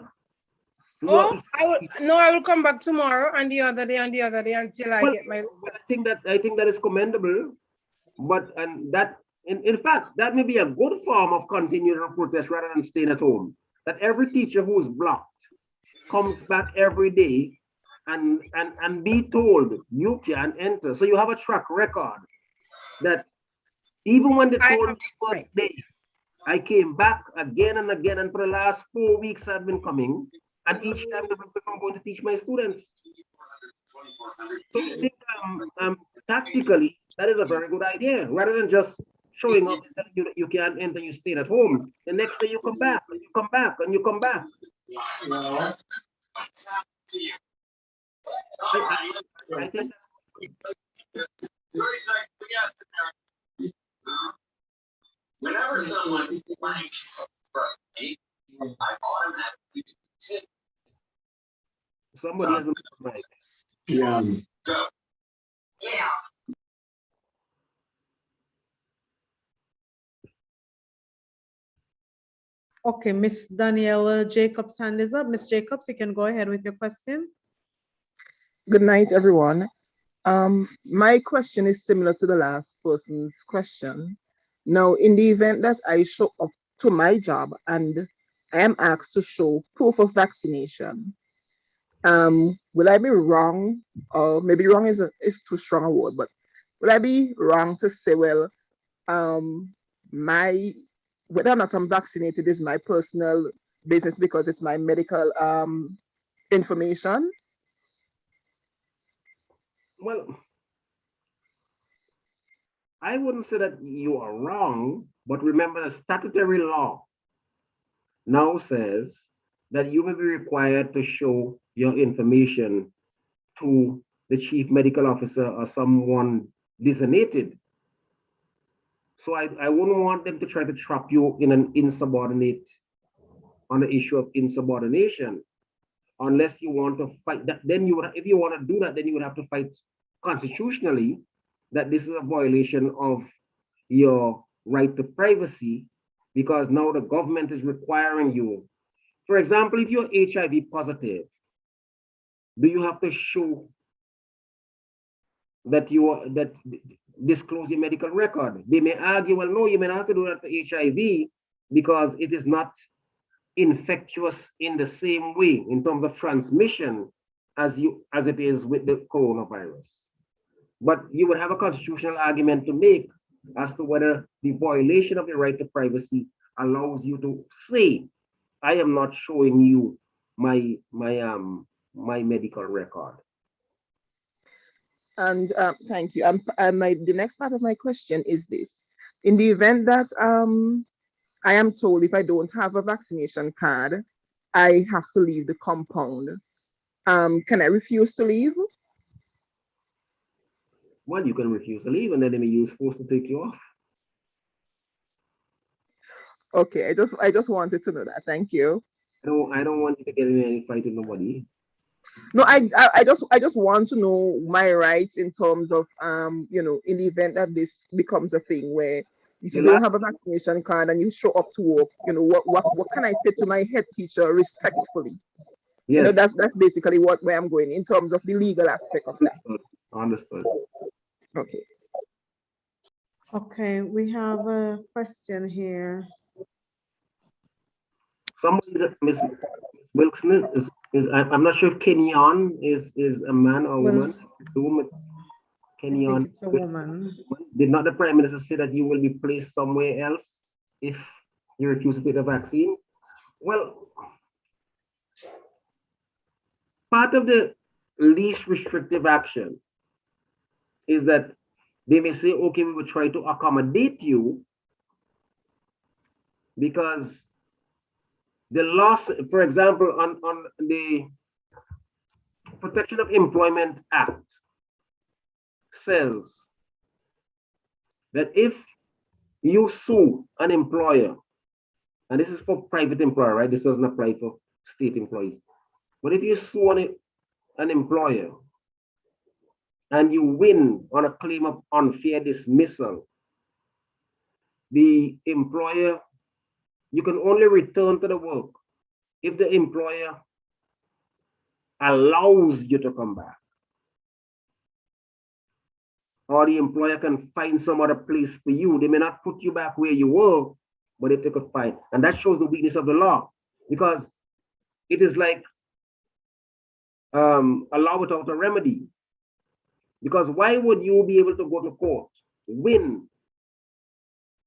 Oh, I will come back tomorrow and the other day until I get my. I think that is commendable, but in fact that may be a good form of continuing protest rather than staying at home. That every teacher who is blocked comes back every day and be told you can't enter. So you have a track record that even when they told me one day, I came back again and again, and for the last 4 weeks I've been coming, and each time I'm going to teach my students. So I think tactically that is a very good idea, rather than just showing up and telling you that you can't enter, you stay at home. The next day you come back and you come back and you come back. I think whenever someone likes me, I automatically tip. Somebody has a mic. Yeah. Yeah. Okay, Miss Daniela Jacobs' hand is up. Miss Jacobs, you can go ahead with your question. Good night, everyone. My question is similar to the last person's question. Now, in the event that I show up to my job and I am asked to show proof of vaccination, will I be wrong? Or maybe wrong is too strong a word, but will I be wrong to say, well, my whether or not I'm vaccinated is my personal business because it's my medical information? Well, I wouldn't say that you are wrong, but remember the statutory law now says that you may be required to show your information to the chief medical officer or someone designated. So I wouldn't want them to try to trap you in an insubordinate on the issue of insubordination, unless you want to fight that. Then you would, if you want to do that, then you would have to fight constitutionally that this is a violation of your right to privacy, because now the government is requiring you. For example, if you're HIV positive, do you have to show that you are that disclose your medical record? They may argue, well, no, you may not have to do that for HIV because it is not infectious in the same way in terms of transmission as it is with the coronavirus. But you would have a constitutional argument to make as to whether the violation of the right to privacy allows you to say, I am not showing you my medical record. And thank you. The next part of my question is this: in the event that I am told if I don't have a vaccination card, I have to leave the compound. Can I refuse to leave? Well, you can refuse to leave, and then they may use force to take you off. Okay, I just wanted to know that. Thank you. I don't want you to get in any fight with nobody. No, I just want to know my rights in terms of in the event that this becomes a thing where if you don't have a vaccination card and you show up to work, what can I say to my head teacher respectfully? Yes. That's basically where I'm going in terms of the legal aspect of that. Understood. Okay. Okay, we have a question here. Somebody, Miss Wilson is I'm not sure if Kenyon is a man or woman. I think it's a woman. Did not the Prime Minister say that you will be placed somewhere else if you refuse to take the vaccine? Well, part of the least restrictive action is that they may say, okay, we will try to accommodate you because the loss, for example, on the Protection of Employment Act says that if you sue an employer, and this is for private employer, right? This doesn't apply for state employees. But if you sue an employer and you win on a claim of unfair dismissal, the employer, you can only return to the work if the employer allows you to come back. Or the employer can find some other place for you. They may not put you back where you were, but if they could find. And that shows the weakness of the law, because it is like a law without a remedy. Because why would you be able to go to court, win,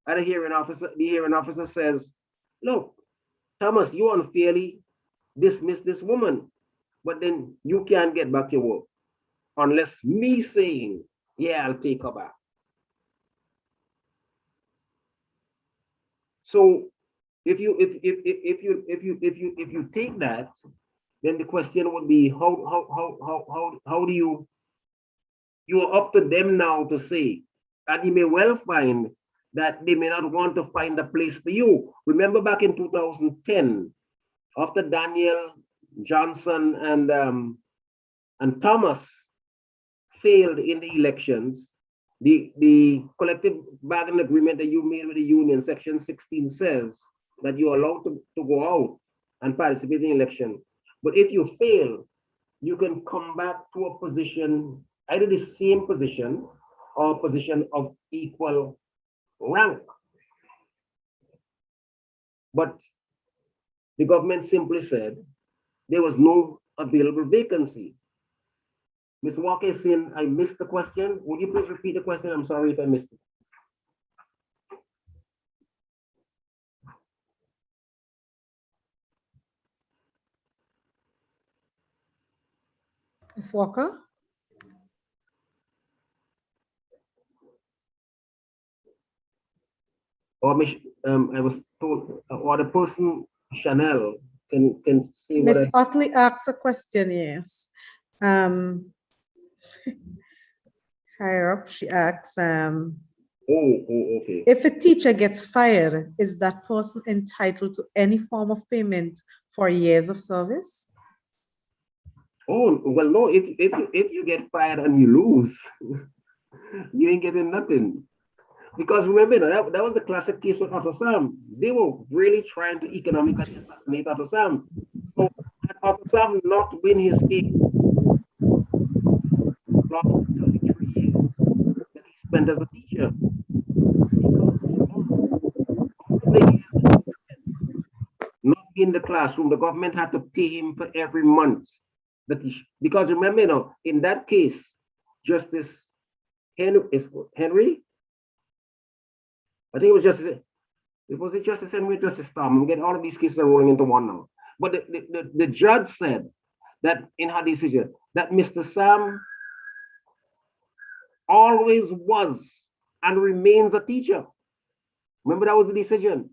and the hearing officer says, look, Thomas, you unfairly dismissed this woman, but then you can't get back your work unless me saying, yeah, I'll take her back. So if you take that, then the question would be how do you are up to them now to say, and you may well find that they may not want to find a place for you. Remember back in 2010, after Daniel Johnson and Thomas failed in the elections, the collective bargaining agreement that you made with the union, section 16 says that you're allowed to go out and participate in the election. But if you fail, you can come back to a position, either the same position or a position of equal rank. But the government simply said there was no available vacancy. Ms. Walker is saying, I missed the question. Would you please repeat the question? I'm sorry if I missed it. Ms. Walker? Or I was told, or the person, Chanel, can see what Ms. I. Otley asked a question, yes. Higher up, she asks, Okay. if a teacher gets fired, is that person entitled to any form of payment for years of service? Oh, well, no, if you get fired and you lose, you ain't getting nothing. Because remember, that was the classic case with Otto Sam. They were really trying to economically assassinate Otto Sam. So had Otto Sam not win his case, lost 33 years that he spent as a teacher. Because he won all of the years not in the classroom, the government had to pay him for every month that because remember, in that case, Justice Henry, I think it was Justice Henry, Justice Storm. We get all of these cases are rolling into one now. But the judge said that in her decision that Mr. Sam always was and remains a teacher. Remember, that was the decision.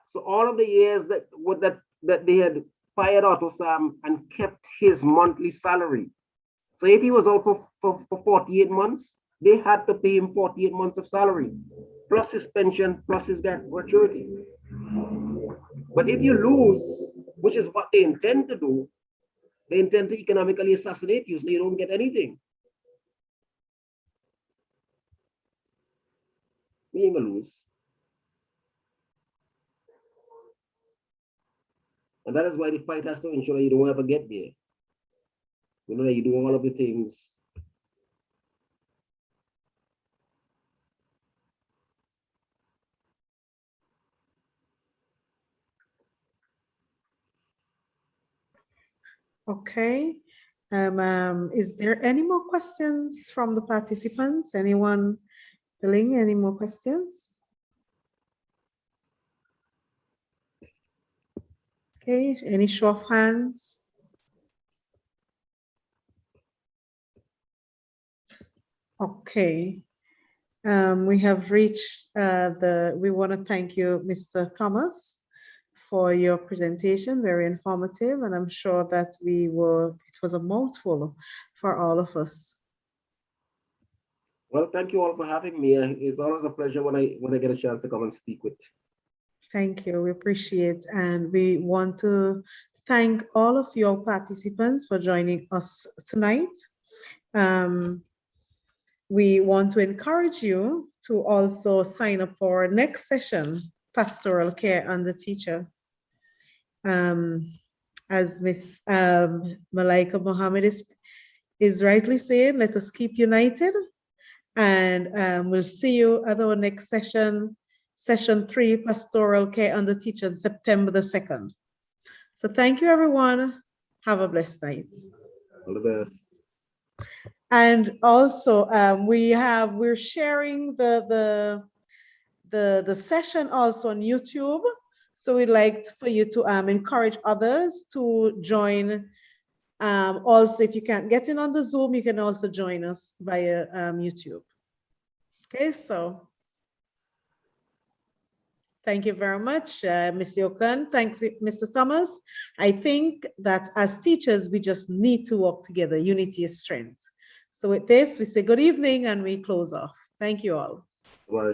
So all of the years that they had fired Otto Sam and kept his monthly salary. So if he was out for 48 months, they had to pay him 48 months of salary, plus his pension, plus his gratuity. But if you lose, which is what they intend to do, they intend to economically assassinate you so you don't get anything. You ain't gonna lose. And that is why the fight has to ensure that you don't ever get there. You know, that you do all of the things. Okay. Is there any more questions from the participants? Anyone filling any more questions? Okay, any show of hands? Okay. We have reached we want to thank you, Mr. Thomas, for your presentation, very informative, and I'm sure that it was a mouthful for all of us. Well, thank you all for having me. It's always a pleasure when I get a chance to come and speak with. Thank you, we appreciate, and we want to thank all of your participants for joining us tonight. We want to encourage you to also sign up for our next session, Pastoral Care and the Teacher. As Ms. Malaika Mohammed is rightly saying, let us keep united, and we'll see you at our next session, Session 3, Pastoral Care and the Teacher, on September the 2nd. So thank you, everyone. Have a blessed night. All the best. And also, we're sharing the session also on YouTube. So we'd like for you to encourage others to join. Also, if you can't get in on the Zoom, you can also join us via YouTube. Okay, so thank you very much, Ms. Yokan. Thanks, Mr. Thomas. I think that as teachers, we just need to work together. Unity is strength. So with this, we say good evening and we close off. Thank you all. Bye.